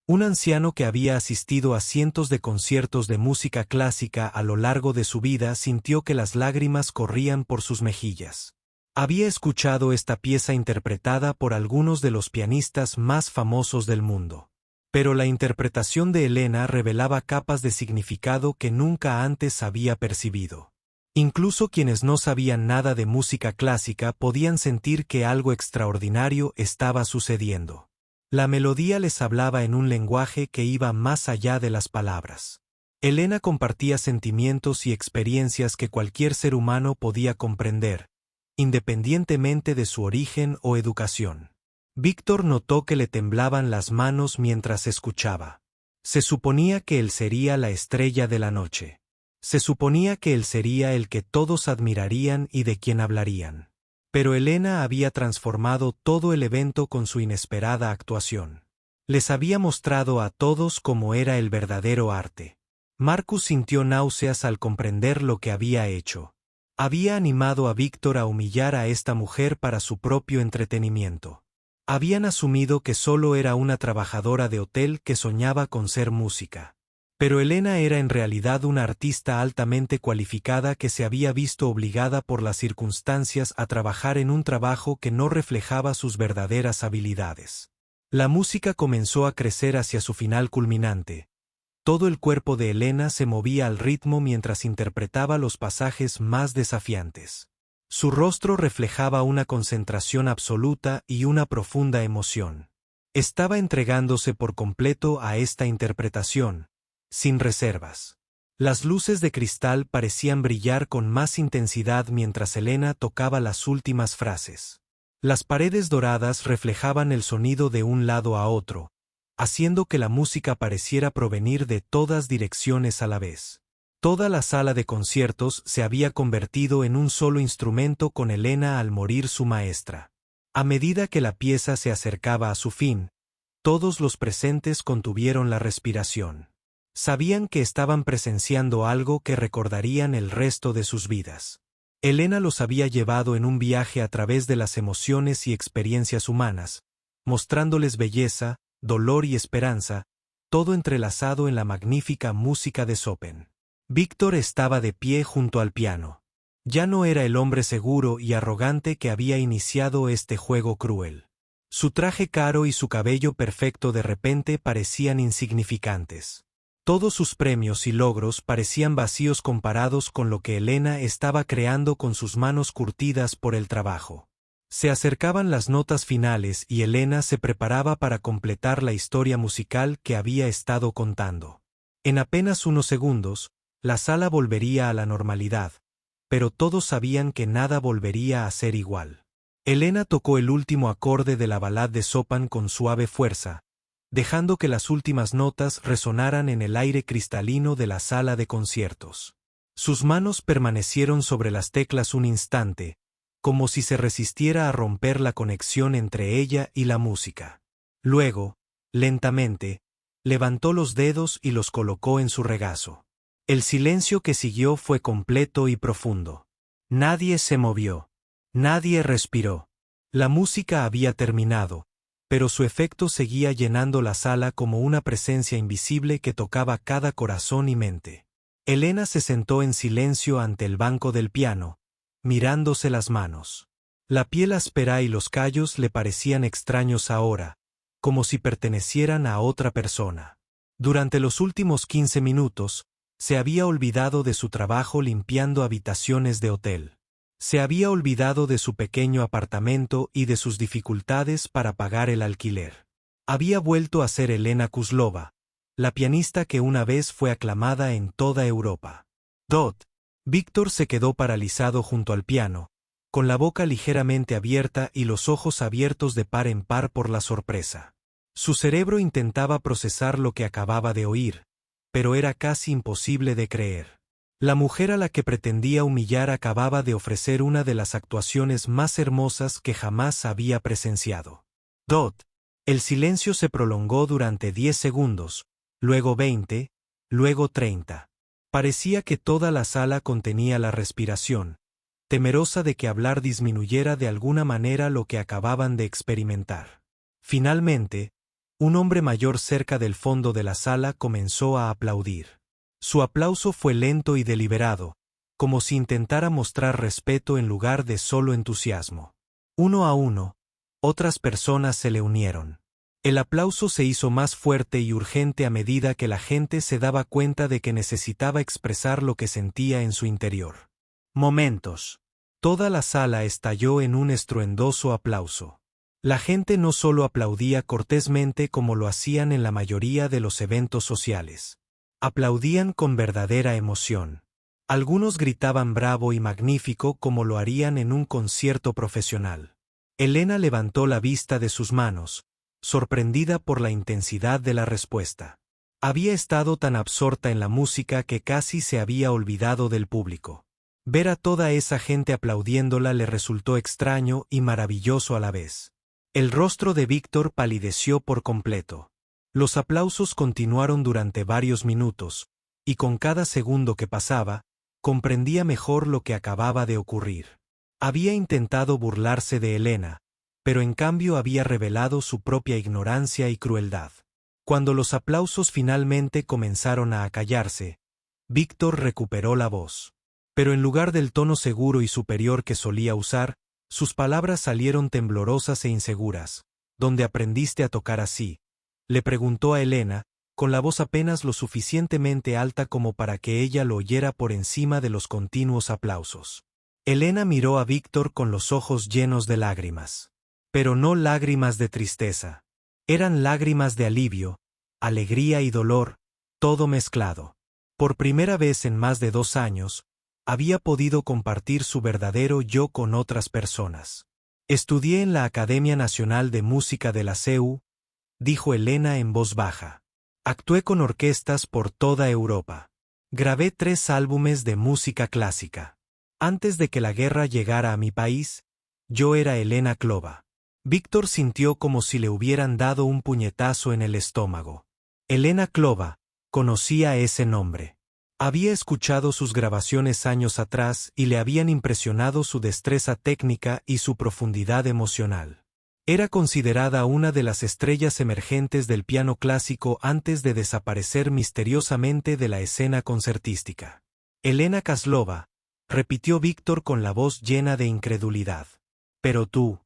Un anciano que había asistido a cientos de conciertos de música clásica a lo largo de su vida sintió que las lágrimas corrían por sus mejillas. Había escuchado esta pieza interpretada por algunos de los pianistas más famosos del mundo. Pero la interpretación de Elena revelaba capas de significado que nunca antes había percibido. Incluso quienes no sabían nada de música clásica podían sentir que algo extraordinario estaba sucediendo. La melodía les hablaba en un lenguaje que iba más allá de las palabras. Elena compartía sentimientos y experiencias que cualquier ser humano podía comprender, independientemente de su origen o educación. Víctor notó que le temblaban las manos mientras escuchaba. Se suponía que él sería la estrella de la noche. Se suponía que él sería el que todos admirarían y de quien hablarían. Pero Elena había transformado todo el evento con su inesperada actuación. Les había mostrado a todos cómo era el verdadero arte. Marcus sintió náuseas al comprender lo que había hecho. Había animado a Víctor a humillar a esta mujer para su propio entretenimiento. Habían asumido que solo era una trabajadora de hotel que soñaba con ser música. Pero Elena era en realidad una artista altamente cualificada que se había visto obligada por las circunstancias a trabajar en un trabajo que no reflejaba sus verdaderas habilidades. La música comenzó a crecer hacia su final culminante. Todo el cuerpo de Elena se movía al ritmo mientras interpretaba los pasajes más desafiantes. Su rostro reflejaba una concentración absoluta y una profunda emoción. Estaba entregándose por completo a esta interpretación, sin reservas. Las luces de cristal parecían brillar con más intensidad mientras Elena tocaba las últimas frases. Las paredes doradas reflejaban el sonido de un lado a otro, haciendo que la música pareciera provenir de todas direcciones a la vez. Toda la sala de conciertos se había convertido en un solo instrumento con Elena al morir su maestra. A medida que la pieza se acercaba a su fin, todos los presentes contuvieron la respiración. Sabían que estaban presenciando algo que recordarían el resto de sus vidas. Elena los había llevado en un viaje a través de las emociones y experiencias humanas, mostrándoles belleza, dolor y esperanza, todo entrelazado en la magnífica música de Chopin. Víctor estaba de pie junto al piano. Ya no era el hombre seguro y arrogante que había iniciado este juego cruel. Su traje caro y su cabello perfecto de repente parecían insignificantes. Todos sus premios y logros parecían vacíos comparados con lo que Elena estaba creando con sus manos curtidas por el trabajo. Se acercaban las notas finales y Elena se preparaba para completar la historia musical que había estado contando. En apenas unos segundos, la sala volvería a la normalidad, pero todos sabían que nada volvería a ser igual. Elena tocó el último acorde de la balada de Chopin con suave fuerza, dejando que las últimas notas resonaran en el aire cristalino de la sala de conciertos. Sus manos permanecieron sobre las teclas un instante, como si se resistiera a romper la conexión entre ella y la música. Luego, lentamente, levantó los dedos y los colocó en su regazo. El silencio que siguió fue completo y profundo. Nadie se movió. Nadie respiró. La música había terminado, pero su efecto seguía llenando la sala como una presencia invisible que tocaba cada corazón y mente. Elena se sentó en silencio ante el banco del piano, mirándose las manos. La piel áspera y los callos le parecían extraños ahora, como si pertenecieran a otra persona. Durante los últimos 15 minutos, se había olvidado de su trabajo limpiando habitaciones de hotel. Se había olvidado de su pequeño apartamento y de sus dificultades para pagar el alquiler. Había vuelto a ser Elena Kuzlova, la pianista que una vez fue aclamada en toda Europa. Víctor se quedó paralizado junto al piano, con la boca ligeramente abierta y los ojos abiertos de par en par por la sorpresa. Su cerebro intentaba procesar lo que acababa de oír, pero era casi imposible de creer. La mujer a la que pretendía humillar acababa de ofrecer una de las actuaciones más hermosas que jamás había presenciado. El silencio se prolongó durante 10 segundos, luego 20, luego 30. Parecía que toda la sala contenía la respiración, temerosa de que hablar disminuyera de alguna manera lo que acababan de experimentar. Finalmente, Un hombre mayor cerca del fondo de la sala comenzó a aplaudir. Su aplauso fue lento y deliberado, como si intentara mostrar respeto en lugar de solo entusiasmo. Uno a uno, otras personas se le unieron. El aplauso se hizo más fuerte y urgente a medida que la gente se daba cuenta de que necesitaba expresar lo que sentía en su interior. Momentos. Toda la sala estalló en un estruendoso aplauso. La gente no solo aplaudía cortésmente como lo hacían en la mayoría de los eventos sociales. Aplaudían con verdadera emoción. Algunos gritaban bravo y magnífico como lo harían en un concierto profesional. Elena levantó la vista de sus manos, sorprendida por la intensidad de la respuesta. Había estado tan absorta en la música que casi se había olvidado del público. Ver a toda esa gente aplaudiéndola le resultó extraño y maravilloso a la vez. El rostro de Víctor palideció por completo. Los aplausos continuaron durante varios minutos, y con cada segundo que pasaba, comprendía mejor lo que acababa de ocurrir. Había intentado burlarse de Elena, pero en cambio había revelado su propia ignorancia y crueldad. Cuando los aplausos finalmente comenzaron a acallarse, Víctor recuperó la voz. Pero en lugar del tono seguro y superior que solía usar, sus palabras salieron temblorosas e inseguras. ¿Dónde aprendiste a tocar así?, le preguntó a Elena, con la voz apenas lo suficientemente alta como para que ella lo oyera por encima de los continuos aplausos. Elena miró a Víctor con los ojos llenos de lágrimas. Pero no lágrimas de tristeza. Eran lágrimas de alivio, alegría y dolor, todo mezclado. Por primera vez en más de 2 años, había podido compartir su verdadero yo con otras personas. Estudié en la Academia Nacional de Música de la CEU, dijo Elena en voz baja. Actué con orquestas por toda Europa. Grabé 3 álbumes de música clásica. Antes de que la guerra llegara a mi país, yo era Elena Klova. Víctor sintió como si le hubieran dado un puñetazo en el estómago. Elena Klova, conocía ese nombre. Había escuchado sus grabaciones años atrás y le habían impresionado su destreza técnica y su profundidad emocional. Era considerada una de las estrellas emergentes del piano clásico antes de desaparecer misteriosamente de la escena concertística. Elena Kozlova, repitió Víctor con la voz llena de incredulidad. Pero tú,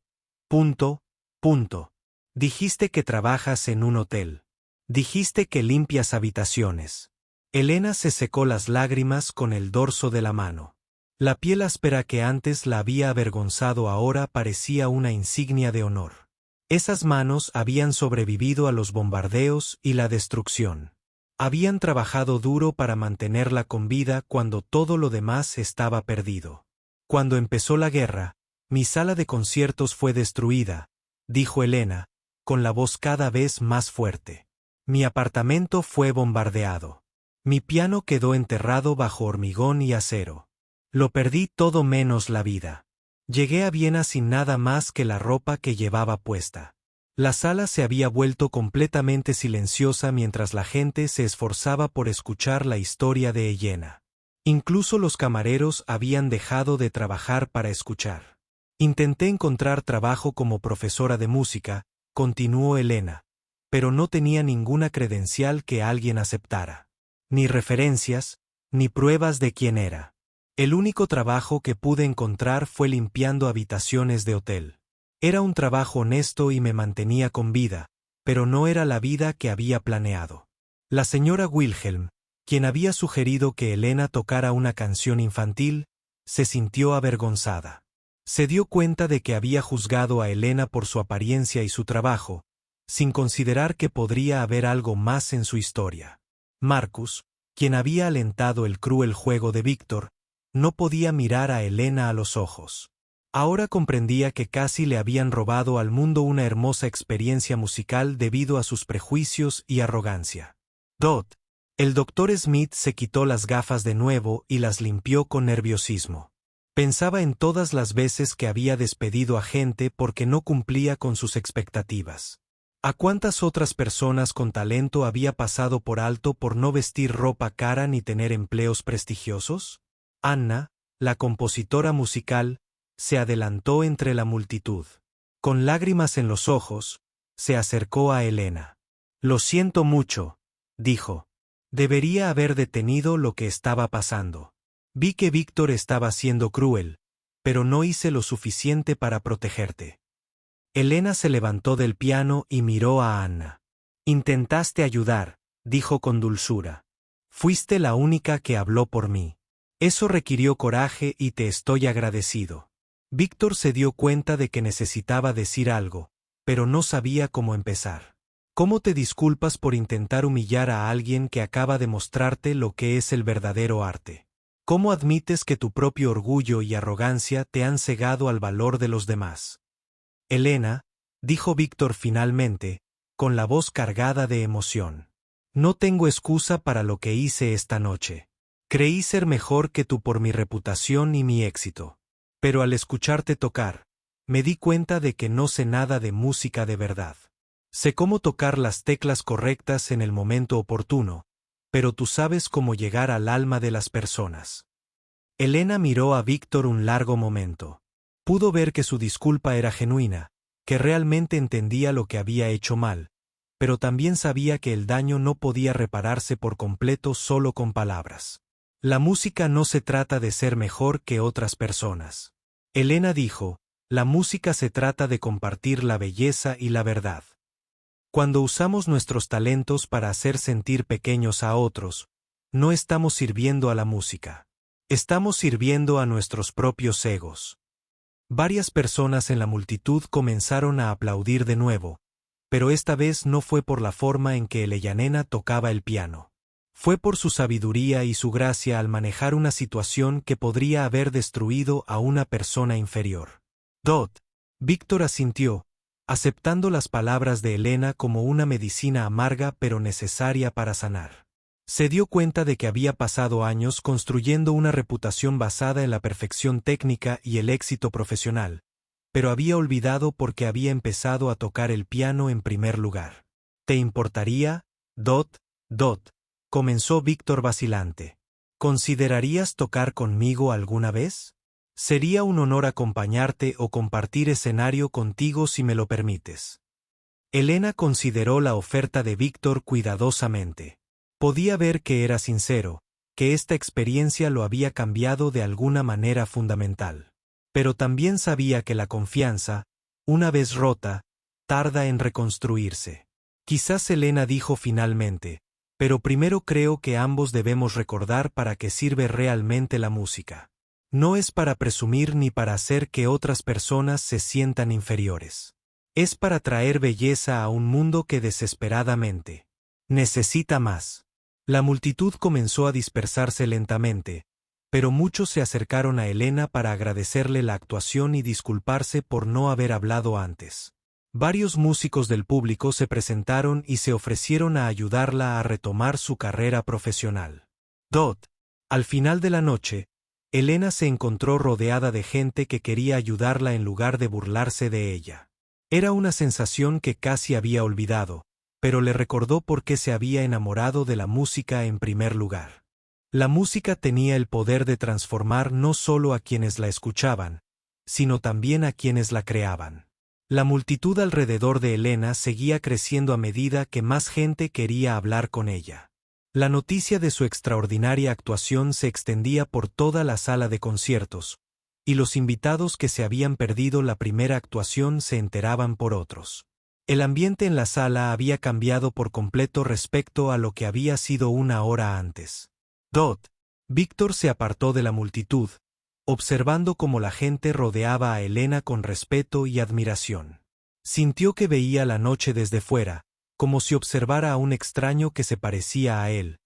dijiste que trabajas en un hotel. Dijiste que limpias habitaciones. Elena se secó las lágrimas con el dorso de la mano. La piel áspera que antes la había avergonzado ahora parecía una insignia de honor. Esas manos habían sobrevivido a los bombardeos y la destrucción. Habían trabajado duro para mantenerla con vida cuando todo lo demás estaba perdido. Cuando empezó la guerra, mi sala de conciertos fue destruida, dijo Elena, con la voz cada vez más fuerte. Mi apartamento fue bombardeado. Mi piano quedó enterrado bajo hormigón y acero. Lo perdí todo menos la vida. Llegué a Viena sin nada más que la ropa que llevaba puesta. La sala se había vuelto completamente silenciosa mientras la gente se esforzaba por escuchar la historia de Elena. Incluso los camareros habían dejado de trabajar para escuchar. Intenté encontrar trabajo como profesora de música, continuó Elena, pero no tenía ninguna credencial que alguien aceptara. Ni referencias, ni pruebas de quién era. El único trabajo que pude encontrar fue limpiando habitaciones de hotel. Era un trabajo honesto y me mantenía con vida, pero no era la vida que había planeado. La señora Wilhelm, quien había sugerido que Elena tocara una canción infantil, se sintió avergonzada. Se dio cuenta de que había juzgado a Elena por su apariencia y su trabajo, sin considerar que podría haber algo más en su historia. Marcus, quien había alentado el cruel juego de Víctor, no podía mirar a Elena a los ojos. Ahora comprendía que casi le habían robado al mundo una hermosa experiencia musical debido a sus prejuicios y arrogancia. El doctor Smith se quitó las gafas de nuevo y las limpió con nerviosismo. Pensaba en todas las veces que había despedido a gente porque no cumplía con sus expectativas. ¿A cuántas otras personas con talento había pasado por alto por no vestir ropa cara ni tener empleos prestigiosos? Anna, la compositora musical, se adelantó entre la multitud. Con lágrimas en los ojos, se acercó a Elena. Lo siento mucho, dijo. Debería haber detenido lo que estaba pasando. Vi que Víctor estaba siendo cruel, pero no hice lo suficiente para protegerte. Elena se levantó del piano y miró a Anna. Intentaste ayudar, dijo con dulzura. Fuiste la única que habló por mí. Eso requirió coraje y te estoy agradecido. Víctor se dio cuenta de que necesitaba decir algo, pero no sabía cómo empezar. ¿Cómo te disculpas por intentar humillar a alguien que acaba de mostrarte lo que es el verdadero arte? ¿Cómo admites que tu propio orgullo y arrogancia te han cegado al valor de los demás? Elena, dijo Víctor finalmente, con la voz cargada de emoción. No tengo excusa para lo que hice esta noche. Creí ser mejor que tú por mi reputación y mi éxito. Pero al escucharte tocar, me di cuenta de que no sé nada de música de verdad. Sé cómo tocar las teclas correctas en el momento oportuno, pero tú sabes cómo llegar al alma de las personas. Elena miró a Víctor un largo momento. Pudo ver que su disculpa era genuina, que realmente entendía lo que había hecho mal, pero también sabía que el daño no podía repararse por completo solo con palabras. La música no se trata de ser mejor que otras personas. Elena dijo, la música se trata de compartir la belleza y la verdad. Cuando usamos nuestros talentos para hacer sentir pequeños a otros, no estamos sirviendo a la música. Estamos sirviendo a nuestros propios egos. Varias personas en la multitud comenzaron a aplaudir de nuevo, pero esta vez no fue por la forma en que Elena tocaba el piano. Fue por su sabiduría y su gracia al manejar una situación que podría haber destruido a una persona inferior. Víctor asintió, aceptando las palabras de Elena como una medicina amarga pero necesaria para sanar. Se dio cuenta de que había pasado años construyendo una reputación basada en la perfección técnica y el éxito profesional, pero había olvidado por qué había empezado a tocar el piano en primer lugar. ¿Te importaría? Comenzó Víctor vacilante. ¿Considerarías tocar conmigo alguna vez? Sería un honor acompañarte o compartir escenario contigo si me lo permites. Elena consideró la oferta de Víctor cuidadosamente. Podía ver que era sincero, que esta experiencia lo había cambiado de alguna manera fundamental. Pero también sabía que la confianza, una vez rota, tarda en reconstruirse. Quizás Elena dijo finalmente, pero primero creo que ambos debemos recordar para qué sirve realmente la música. No es para presumir ni para hacer que otras personas se sientan inferiores. Es para traer belleza a un mundo que desesperadamente necesita más. La multitud comenzó a dispersarse lentamente, pero muchos se acercaron a Elena para agradecerle la actuación y disculparse por no haber hablado antes. Varios músicos del público se presentaron y se ofrecieron a ayudarla a retomar su carrera profesional. Al final de la noche, Elena se encontró rodeada de gente que quería ayudarla en lugar de burlarse de ella. Era una sensación que casi había olvidado, pero le recordó por qué se había enamorado de la música en primer lugar. La música tenía el poder de transformar no solo a quienes la escuchaban, sino también a quienes la creaban. La multitud alrededor de Elena seguía creciendo a medida que más gente quería hablar con ella. La noticia de su extraordinaria actuación se extendía por toda la sala de conciertos, y los invitados que se habían perdido la primera actuación se enteraban por otros. El ambiente en la sala había cambiado por completo respecto a lo que había sido una hora antes. Víctor se apartó de la multitud, observando cómo la gente rodeaba a Elena con respeto y admiración. Sintió que veía la noche desde fuera, como si observara a un extraño que se parecía a él,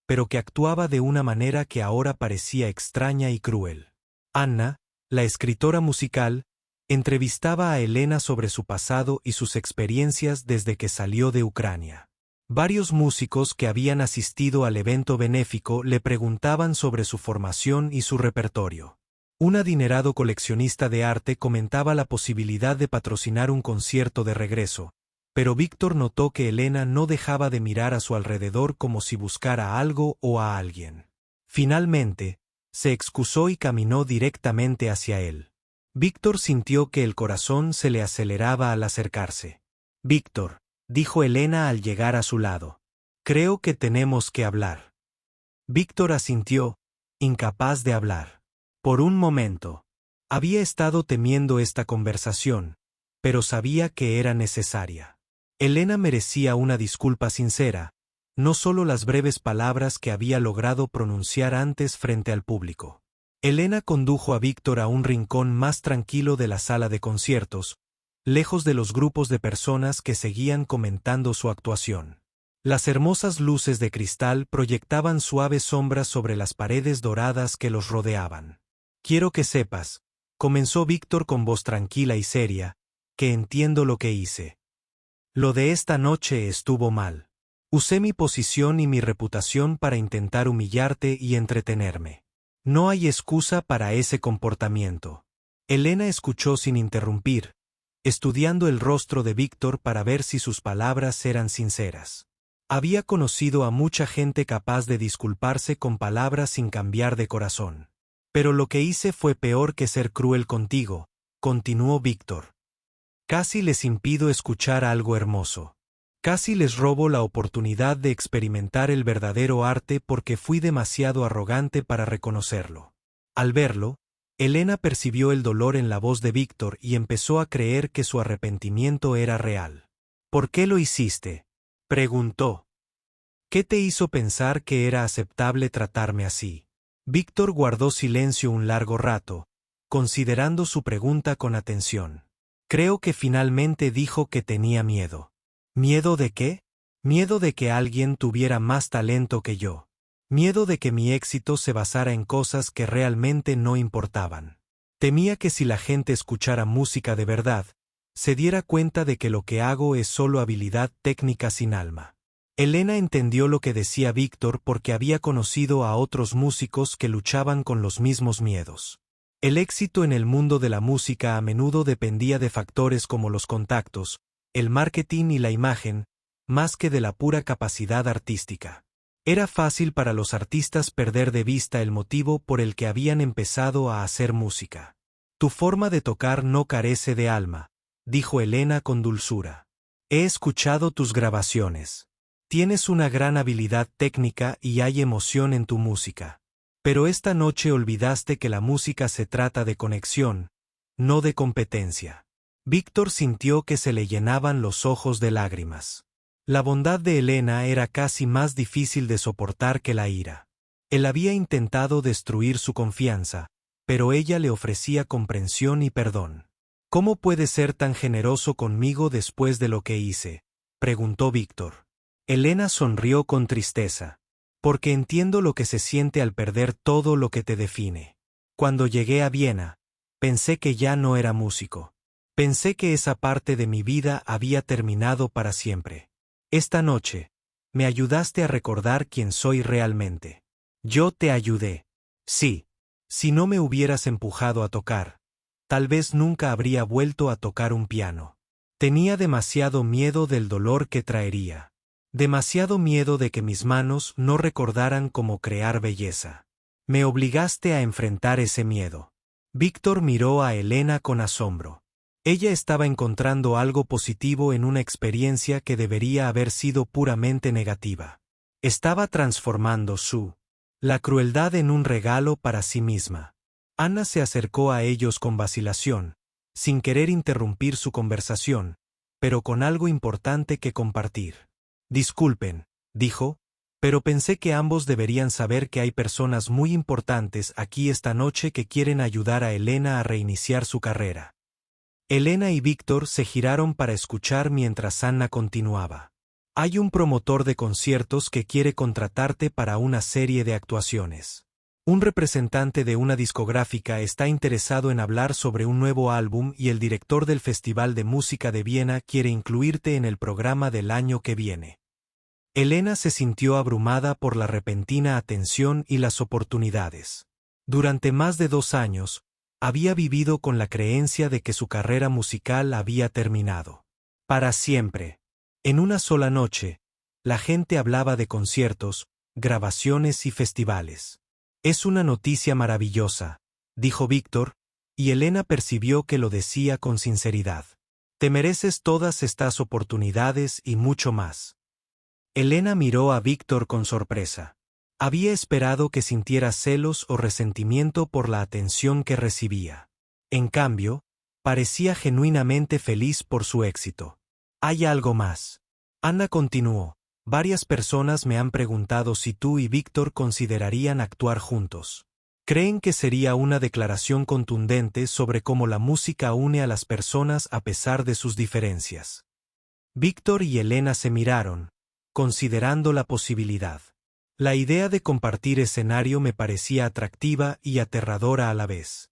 pero que actuaba de una manera que ahora parecía extraña y cruel. Anna, la escritora musical, entrevistaba a Elena sobre su pasado y sus experiencias desde que salió de Ucrania. Varios músicos que habían asistido al evento benéfico le preguntaban sobre su formación y su repertorio. Un adinerado coleccionista de arte comentaba la posibilidad de patrocinar un concierto de regreso, pero Víctor notó que Elena no dejaba de mirar a su alrededor como si buscara algo o a alguien. Finalmente, se excusó y caminó directamente hacia él. Víctor sintió que el corazón se le aceleraba al acercarse. Víctor, dijo Elena al llegar a su lado. Creo que tenemos que hablar. Víctor asintió, incapaz de hablar. Por un momento. Había estado temiendo esta conversación, pero sabía que era necesaria. Elena merecía una disculpa sincera, no solo las breves palabras que había logrado pronunciar antes frente al público. Elena condujo a Víctor a un rincón más tranquilo de la sala de conciertos, lejos de los grupos de personas que seguían comentando su actuación. Las hermosas luces de cristal proyectaban suaves sombras sobre las paredes doradas que los rodeaban. Quiero que sepas, comenzó Víctor con voz tranquila y seria, que entiendo lo que hice. Lo de esta noche estuvo mal. Usé mi posición y mi reputación para intentar humillarte y entretenerme. No hay excusa para ese comportamiento. Elena escuchó sin interrumpir, estudiando el rostro de Víctor para ver si sus palabras eran sinceras. Había conocido a mucha gente capaz de disculparse con palabras sin cambiar de corazón. Pero lo que hice fue peor que ser cruel contigo, continuó Víctor. Casi les impido escuchar algo hermoso. Casi les robo la oportunidad de experimentar el verdadero arte porque fui demasiado arrogante para reconocerlo. Al verlo, Elena percibió el dolor en la voz de Víctor y empezó a creer que su arrepentimiento era real. ¿Por qué lo hiciste?, preguntó. ¿Qué te hizo pensar que era aceptable tratarme así? Víctor guardó silencio un largo rato, considerando su pregunta con atención. Creo que finalmente dijo que tenía miedo. ¿Miedo de qué? Miedo de que alguien tuviera más talento que yo. Miedo de que mi éxito se basara en cosas que realmente no importaban. Temía que si la gente escuchara música de verdad, se diera cuenta de que lo que hago es solo habilidad técnica sin alma. Elena entendió lo que decía Víctor porque había conocido a otros músicos que luchaban con los mismos miedos. El éxito en el mundo de la música a menudo dependía de factores como los contactos, el marketing y la imagen, más que de la pura capacidad artística. Era fácil para los artistas perder de vista el motivo por el que habían empezado a hacer música. Tu forma de tocar no carece de alma, dijo Elena con dulzura. He escuchado tus grabaciones. Tienes una gran habilidad técnica y hay emoción en tu música. Pero esta noche olvidaste que la música se trata de conexión, no de competencia. Víctor sintió que se le llenaban los ojos de lágrimas. La bondad de Elena era casi más difícil de soportar que la ira. Él había intentado destruir su confianza, pero ella le ofrecía comprensión y perdón. ¿Cómo puedes ser tan generoso conmigo después de lo que hice?, preguntó Víctor. Elena sonrió con tristeza. Porque entiendo lo que se siente al perder todo lo que te define. Cuando llegué a Viena, pensé que ya no era músico. Pensé que esa parte de mi vida había terminado para siempre. Esta noche, me ayudaste a recordar quién soy realmente. Yo te ayudé. Sí. Si no me hubieras empujado a tocar, tal vez nunca habría vuelto a tocar un piano. Tenía demasiado miedo del dolor que traería. Demasiado miedo de que mis manos no recordaran cómo crear belleza. Me obligaste a enfrentar ese miedo. Víctor miró a Elena con asombro. Ella estaba encontrando algo positivo en una experiencia que debería haber sido puramente negativa. Estaba transformando la crueldad en un regalo para sí misma. Ana se acercó a ellos con vacilación, sin querer interrumpir su conversación, pero con algo importante que compartir. Disculpen, dijo, pero pensé que ambos deberían saber que hay personas muy importantes aquí esta noche que quieren ayudar a Elena a reiniciar su carrera. Elena y Víctor se giraron para escuchar mientras Anna continuaba. Hay un promotor de conciertos que quiere contratarte para una serie de actuaciones. Un representante de una discográfica está interesado en hablar sobre un nuevo álbum y el director del Festival de Música de Viena quiere incluirte en el programa del año que viene. Elena se sintió abrumada por la repentina atención y las oportunidades. Durante más de 2 años, había vivido con la creencia de que su carrera musical había terminado. Para siempre. En una sola noche, la gente hablaba de conciertos, grabaciones y festivales. Es una noticia maravillosa, dijo Víctor, y Elena percibió que lo decía con sinceridad. Te mereces todas estas oportunidades y mucho más. Elena miró a Víctor con sorpresa. Había esperado que sintiera celos o resentimiento por la atención que recibía. En cambio, parecía genuinamente feliz por su éxito. Hay algo más. Ana continuó. Varias personas me han preguntado si tú y Víctor considerarían actuar juntos. Creen que sería una declaración contundente sobre cómo la música une a las personas a pesar de sus diferencias. Víctor y Elena se miraron, considerando la posibilidad. La idea de compartir escenario me parecía atractiva y aterradora a la vez.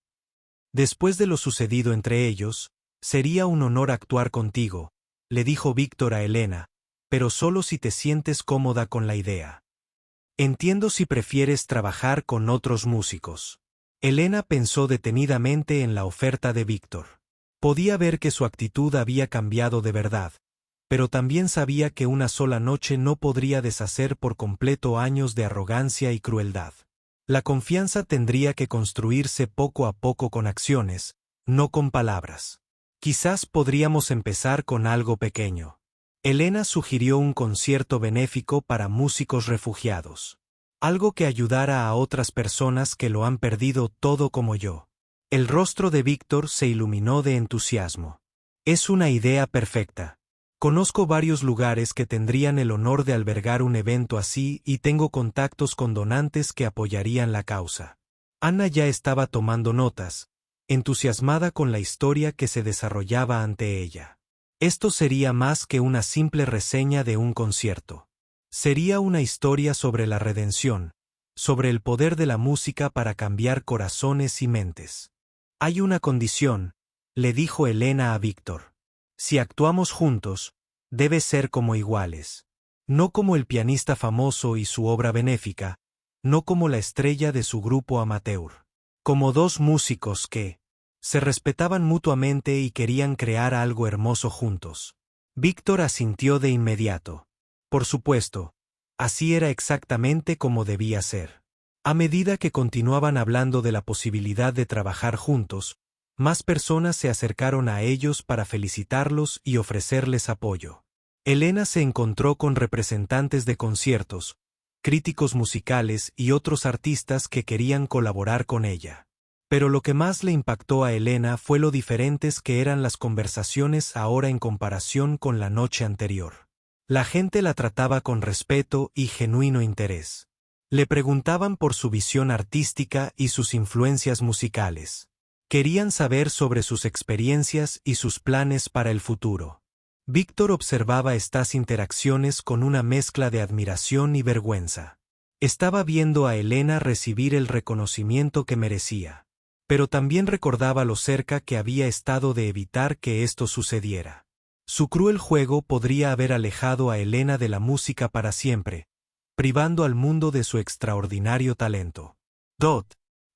Después de lo sucedido entre ellos, sería un honor actuar contigo, le dijo Víctor a Elena, pero solo si te sientes cómoda con la idea. Entiendo si prefieres trabajar con otros músicos. Elena pensó detenidamente en la oferta de Víctor. Podía ver que su actitud había cambiado de verdad, pero también sabía que una sola noche no podría deshacer por completo años de arrogancia y crueldad. La confianza tendría que construirse poco a poco con acciones, no con palabras. Quizás podríamos empezar con algo pequeño. Elena sugirió un concierto benéfico para músicos refugiados. Algo que ayudara a otras personas que lo han perdido todo como yo. El rostro de Víctor se iluminó de entusiasmo. Es una idea perfecta. Conozco varios lugares que tendrían el honor de albergar un evento así y tengo contactos con donantes que apoyarían la causa. Ana ya estaba tomando notas, entusiasmada con la historia que se desarrollaba ante ella. Esto sería más que una simple reseña de un concierto. Sería una historia sobre la redención, sobre el poder de la música para cambiar corazones y mentes. Hay una condición, le dijo Elena a Víctor. Si actuamos juntos, debe ser como iguales. No como el pianista famoso y su obra benéfica, no como la estrella de su grupo amateur. Como dos músicos que se respetaban mutuamente y querían crear algo hermoso juntos. Víctor asintió de inmediato. Por supuesto, así era exactamente como debía ser. A medida que continuaban hablando de la posibilidad de trabajar juntos, más personas se acercaron a ellos para felicitarlos y ofrecerles apoyo. Elena se encontró con representantes de conciertos, críticos musicales y otros artistas que querían colaborar con ella. Pero lo que más le impactó a Elena fue lo diferentes que eran las conversaciones ahora en comparación con la noche anterior. La gente la trataba con respeto y genuino interés. Le preguntaban por su visión artística y sus influencias musicales. Querían saber sobre sus experiencias y sus planes para el futuro. Víctor observaba estas interacciones con una mezcla de admiración y vergüenza. Estaba viendo a Elena recibir el reconocimiento que merecía, pero también recordaba lo cerca que había estado de evitar que esto sucediera. Su cruel juego podría haber alejado a Elena de la música para siempre, privando al mundo de su extraordinario talento.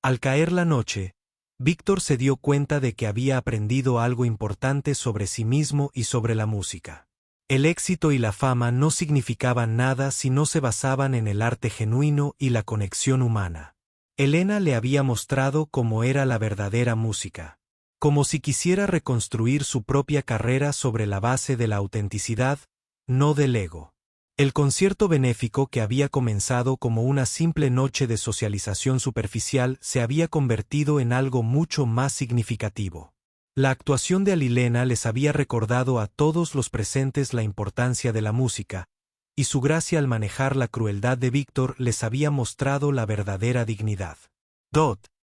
Al caer la noche, Víctor se dio cuenta de que había aprendido algo importante sobre sí mismo y sobre la música. El éxito y la fama no significaban nada si no se basaban en el arte genuino y la conexión humana. Elena le había mostrado cómo era la verdadera música. Como si quisiera reconstruir su propia carrera sobre la base de la autenticidad, no del ego. El concierto benéfico que había comenzado como una simple noche de socialización superficial se había convertido en algo mucho más significativo. La actuación de Alilena les había recordado a todos los presentes la importancia de la música, y su gracia al manejar la crueldad de Víctor les había mostrado la verdadera dignidad.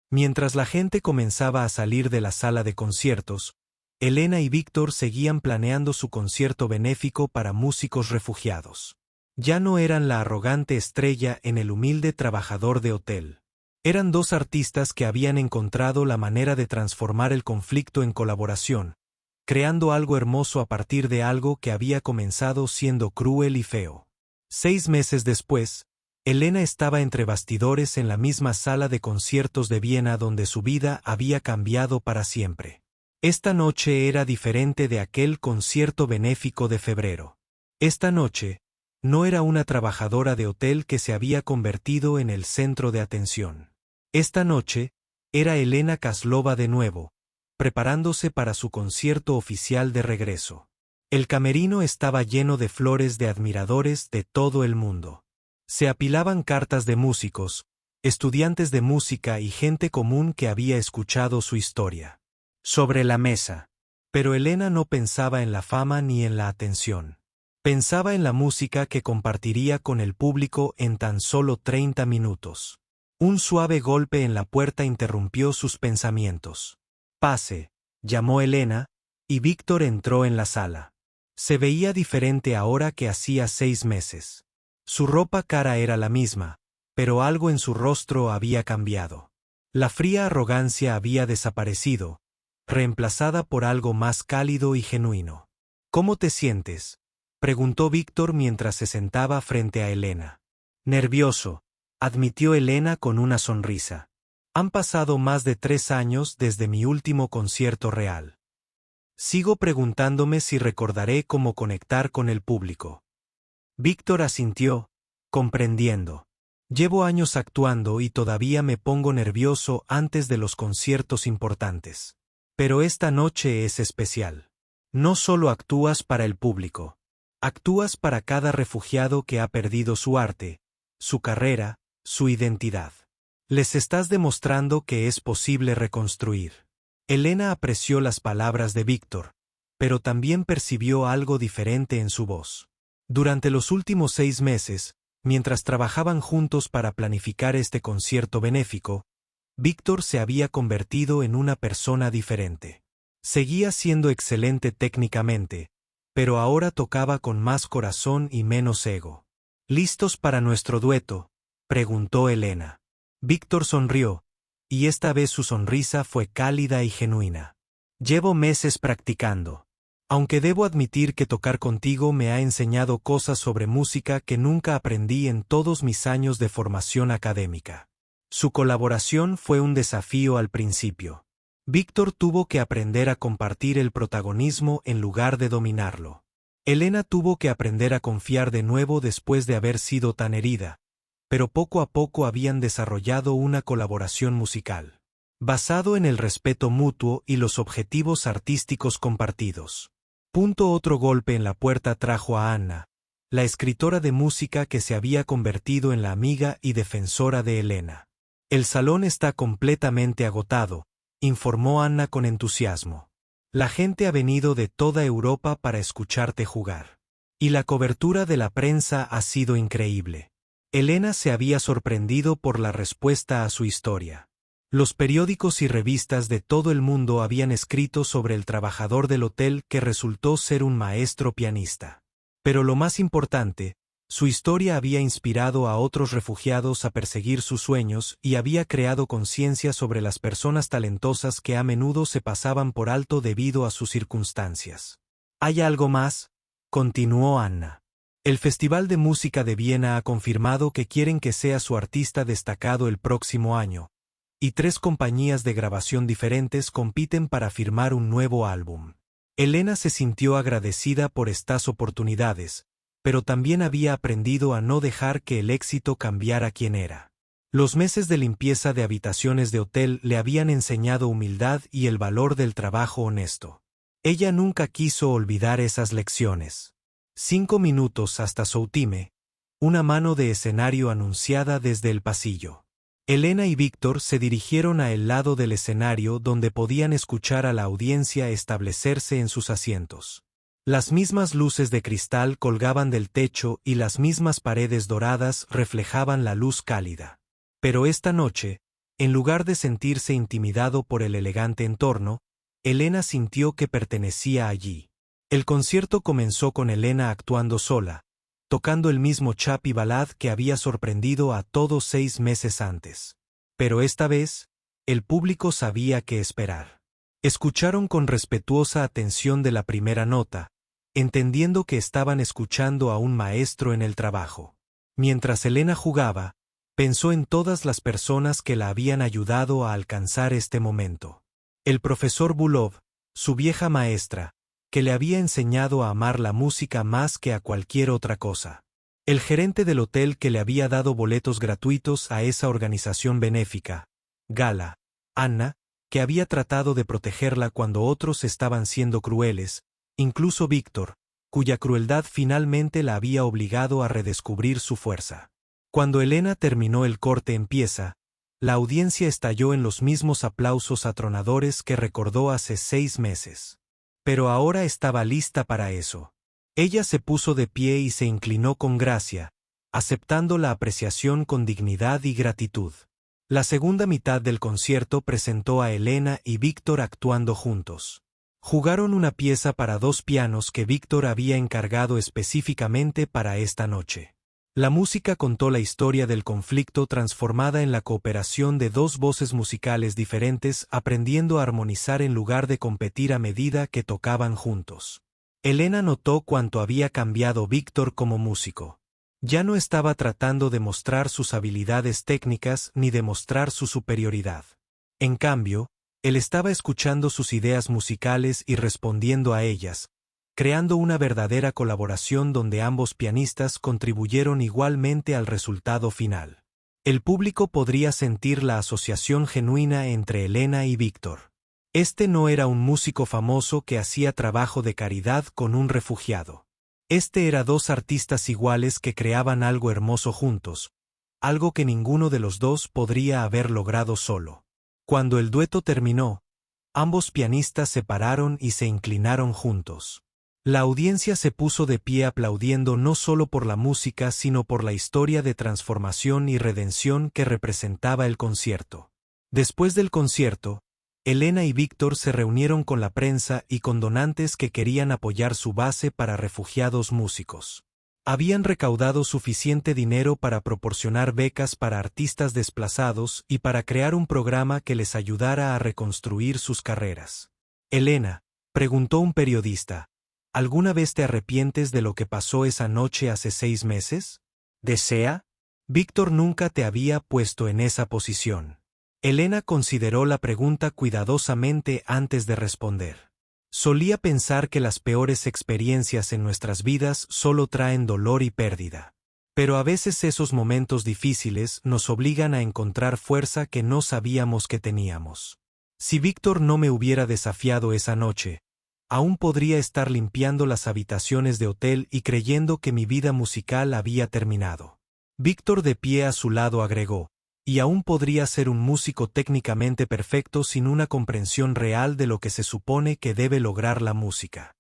Mientras la gente comenzaba a salir de la sala de conciertos, Elena y Víctor seguían planeando su concierto benéfico para músicos refugiados. Ya no eran la arrogante estrella en el humilde trabajador de hotel. Eran dos artistas que habían encontrado la manera de transformar el conflicto en colaboración, creando algo hermoso a partir de algo que había comenzado siendo cruel y feo. 6 meses después, Elena estaba entre bastidores en la misma sala de conciertos de Viena donde su vida había cambiado para siempre. Esta noche era diferente de aquel concierto benéfico de febrero. Esta noche, no era una trabajadora de hotel que se había convertido en el centro de atención. Esta noche, era Elena Kozlova de nuevo, preparándose para su concierto oficial de regreso. El camerino estaba lleno de flores de admiradores de todo el mundo. Se apilaban cartas de músicos, estudiantes de música y gente común que había escuchado su historia. Sobre la mesa. Pero Elena no pensaba en la fama ni en la atención. Pensaba en la música que compartiría con el público en tan solo 30 minutos. Un suave golpe en la puerta interrumpió sus pensamientos. «Pase», llamó Elena, y Víctor entró en la sala. Se veía diferente ahora que hacía 6 meses. Su ropa cara era la misma, pero algo en su rostro había cambiado. La fría arrogancia había desaparecido, reemplazada por algo más cálido y genuino. «¿Cómo te sientes?», preguntó Víctor mientras se sentaba frente a Elena. «Nervioso», admitió Elena con una sonrisa. «Han pasado más de 3 años desde mi último concierto real. Sigo preguntándome si recordaré cómo conectar con el público». Víctor asintió, comprendiendo. «Llevo años actuando y todavía me pongo nervioso antes de los conciertos importantes. Pero esta noche es especial. No solo actúas para el público. Actúas para cada refugiado que ha perdido su arte, su carrera, su identidad. Les estás demostrando que es posible reconstruir». Elena apreció las palabras de Víctor, pero también percibió algo diferente en su voz. Durante los últimos 6 meses, mientras trabajaban juntos para planificar este concierto benéfico, Víctor se había convertido en una persona diferente. Seguía siendo excelente técnicamente, pero ahora tocaba con más corazón y menos ego. «¿Listos para nuestro dueto?», preguntó Elena. Víctor sonrió, y esta vez su sonrisa fue cálida y genuina. «Llevo meses practicando. Aunque debo admitir que tocar contigo me ha enseñado cosas sobre música que nunca aprendí en todos mis años de formación académica». Su colaboración fue un desafío al principio. Víctor tuvo que aprender a compartir el protagonismo en lugar de dominarlo. Elena tuvo que aprender a confiar de nuevo después de haber sido tan herida, pero poco a poco habían desarrollado una colaboración musical, basado en el respeto mutuo y los objetivos artísticos compartidos. Otro golpe en la puerta trajo a Anna, la escritora de música que se había convertido en la amiga y defensora de Elena. «El salón está completamente agotado», informó Anna con entusiasmo. «La gente ha venido de toda Europa para escucharte jugar. Y la cobertura de la prensa ha sido increíble». Elena se había sorprendido por la respuesta a su historia. Los periódicos y revistas de todo el mundo habían escrito sobre el trabajador del hotel que resultó ser un maestro pianista. Pero lo más importante, su historia había inspirado a otros refugiados a perseguir sus sueños y había creado conciencia sobre las personas talentosas que a menudo se pasaban por alto debido a sus circunstancias. «¿Hay algo más?», continuó Anna. «El Festival de Música de Viena ha confirmado que quieren que sea su artista destacado el próximo año, y 3 compañías de grabación diferentes compiten para firmar un nuevo álbum». Elena se sintió agradecida por estas oportunidades, pero también había aprendido a no dejar que el éxito cambiara quién era. Los meses de limpieza de habitaciones de hotel le habían enseñado humildad y el valor del trabajo honesto. Ella nunca quiso olvidar esas lecciones. 5 minutos hasta Soutime, una mano de escenario anunciada desde el pasillo. Elena y Víctor se dirigieron a el lado del escenario donde podían escuchar a la audiencia establecerse en sus asientos. Las mismas luces de cristal colgaban del techo y las mismas paredes doradas reflejaban la luz cálida. Pero esta noche, en lugar de sentirse intimidado por el elegante entorno, Elena sintió que pertenecía allí. El concierto comenzó con Elena actuando sola, tocando el mismo Chapi Ballad que había sorprendido a todos 6 meses antes. Pero esta vez, el público sabía qué esperar. Escucharon con respetuosa atención de la primera nota, entendiendo que estaban escuchando a un maestro en el trabajo. Mientras Elena jugaba, pensó en todas las personas que la habían ayudado a alcanzar este momento. El profesor Bulov, su vieja maestra, que le había enseñado a amar la música más que a cualquier otra cosa. El gerente del hotel que le había dado boletos gratuitos a esa organización benéfica. Gala, Anna, que había tratado de protegerla cuando otros estaban siendo crueles, incluso Víctor, cuya crueldad finalmente la había obligado a redescubrir su fuerza. Cuando Elena terminó el corte en pieza, la audiencia estalló en los mismos aplausos atronadores que recordó hace 6 meses. Pero ahora estaba lista para eso. Ella se puso de pie y se inclinó con gracia, aceptando la apreciación con dignidad y gratitud. La segunda mitad del concierto presentó a Elena y Víctor actuando juntos. Jugaron una pieza para 2 pianos que Víctor había encargado específicamente para esta noche. La música contó la historia del conflicto transformada en la cooperación de 2 voces musicales diferentes aprendiendo a armonizar en lugar de competir a medida que tocaban juntos. Elena notó cuánto había cambiado Víctor como músico. Ya no estaba tratando de mostrar sus habilidades técnicas ni de mostrar su superioridad. En cambio, él estaba escuchando sus ideas musicales y respondiendo a ellas, creando una verdadera colaboración donde ambos pianistas contribuyeron igualmente al resultado final. El público podría sentir la asociación genuina entre Elena y Víctor. Este no era un músico famoso que hacía trabajo de caridad con un refugiado. Este era 2 artistas iguales que creaban algo hermoso juntos, algo que ninguno de los 2 podría haber logrado solo. Cuando el dueto terminó, ambos pianistas se pararon y se inclinaron juntos. La audiencia se puso de pie aplaudiendo no solo por la música sino por la historia de transformación y redención que representaba el concierto. Después del concierto, Elena y Víctor se reunieron con la prensa y con donantes que querían apoyar su base para refugiados músicos. Habían recaudado suficiente dinero para proporcionar becas para artistas desplazados y para crear un programa que les ayudara a reconstruir sus carreras. Elena, preguntó un periodista, ¿alguna vez te arrepientes de lo que pasó esa noche hace 6 meses? ¿Desea? Víctor nunca te había puesto en esa posición. Elena consideró la pregunta cuidadosamente antes de responder. Solía pensar que las peores experiencias en nuestras vidas solo traen dolor y pérdida. Pero a veces esos momentos difíciles nos obligan a encontrar fuerza que no sabíamos que teníamos. Si Víctor no me hubiera desafiado esa noche, aún podría estar limpiando las habitaciones de hotel y creyendo que mi vida musical había terminado. Víctor de pie a su lado agregó, y aún podría ser un músico técnicamente perfecto sin una comprensión real de lo que se supone que debe lograr la música.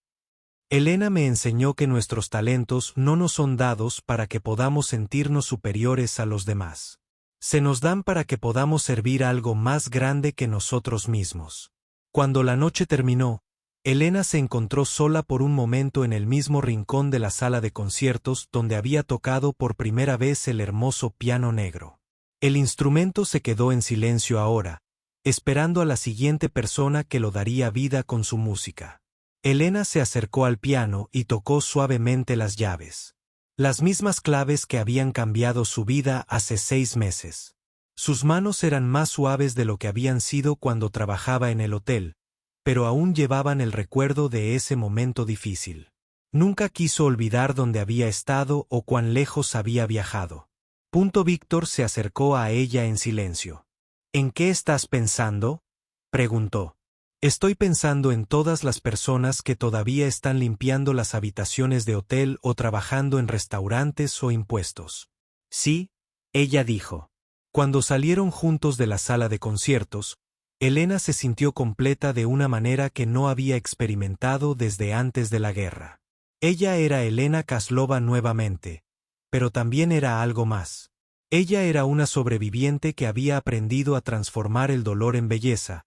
Elena me enseñó que nuestros talentos no nos son dados para que podamos sentirnos superiores a los demás. Se nos dan para que podamos servir a algo más grande que nosotros mismos. Cuando la noche terminó, Elena se encontró sola por un momento en el mismo rincón de la sala de conciertos donde había tocado por primera vez el hermoso piano negro. El instrumento se quedó en silencio ahora, esperando a la siguiente persona que lo daría vida con su música. Elena se acercó al piano y tocó suavemente las llaves. Las mismas claves que habían cambiado su vida hace 6 meses. Sus manos eran más suaves de lo que habían sido cuando trabajaba en el hotel, pero aún llevaban el recuerdo de ese momento difícil. Nunca quiso olvidar dónde había estado o cuán lejos había viajado. Víctor se acercó a ella en silencio. ¿En qué estás pensando?, preguntó. Estoy pensando en todas las personas que todavía están limpiando las habitaciones de hotel o trabajando en restaurantes o impuestos. Sí, ella dijo. Cuando salieron juntos de la sala de conciertos, Elena se sintió completa de una manera que no había experimentado desde antes de la guerra. Ella era Elena Kozlova nuevamente, pero también era algo más. Ella era una sobreviviente que había aprendido a transformar el dolor en belleza,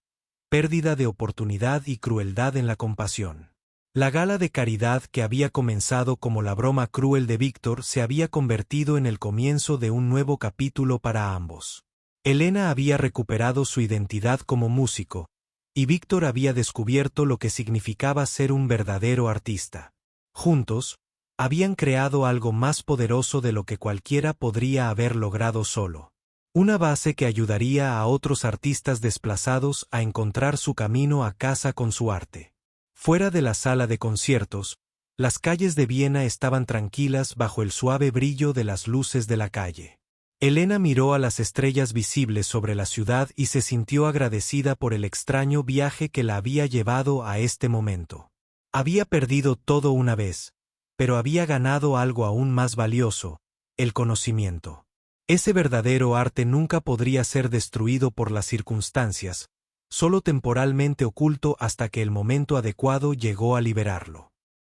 pérdida de oportunidad y crueldad en la compasión. La gala de caridad que había comenzado como la broma cruel de Víctor se había convertido en el comienzo de un nuevo capítulo para ambos. Elena había recuperado su identidad como músico, y Víctor había descubierto lo que significaba ser un verdadero artista. Juntos, habían creado algo más poderoso de lo que cualquiera podría haber logrado solo. Una base que ayudaría a otros artistas desplazados a encontrar su camino a casa con su arte. Fuera de la sala de conciertos, las calles de Viena estaban tranquilas bajo el suave brillo de las luces de la calle. Elena miró a las estrellas visibles sobre la ciudad y se sintió agradecida por el extraño viaje que la había llevado a este momento. Había perdido todo una vez, pero había ganado algo aún más valioso: el conocimiento. Ese verdadero arte nunca podría ser destruido por las circunstancias, solo temporalmente oculto hasta que el momento adecuado llegó a liberarlo.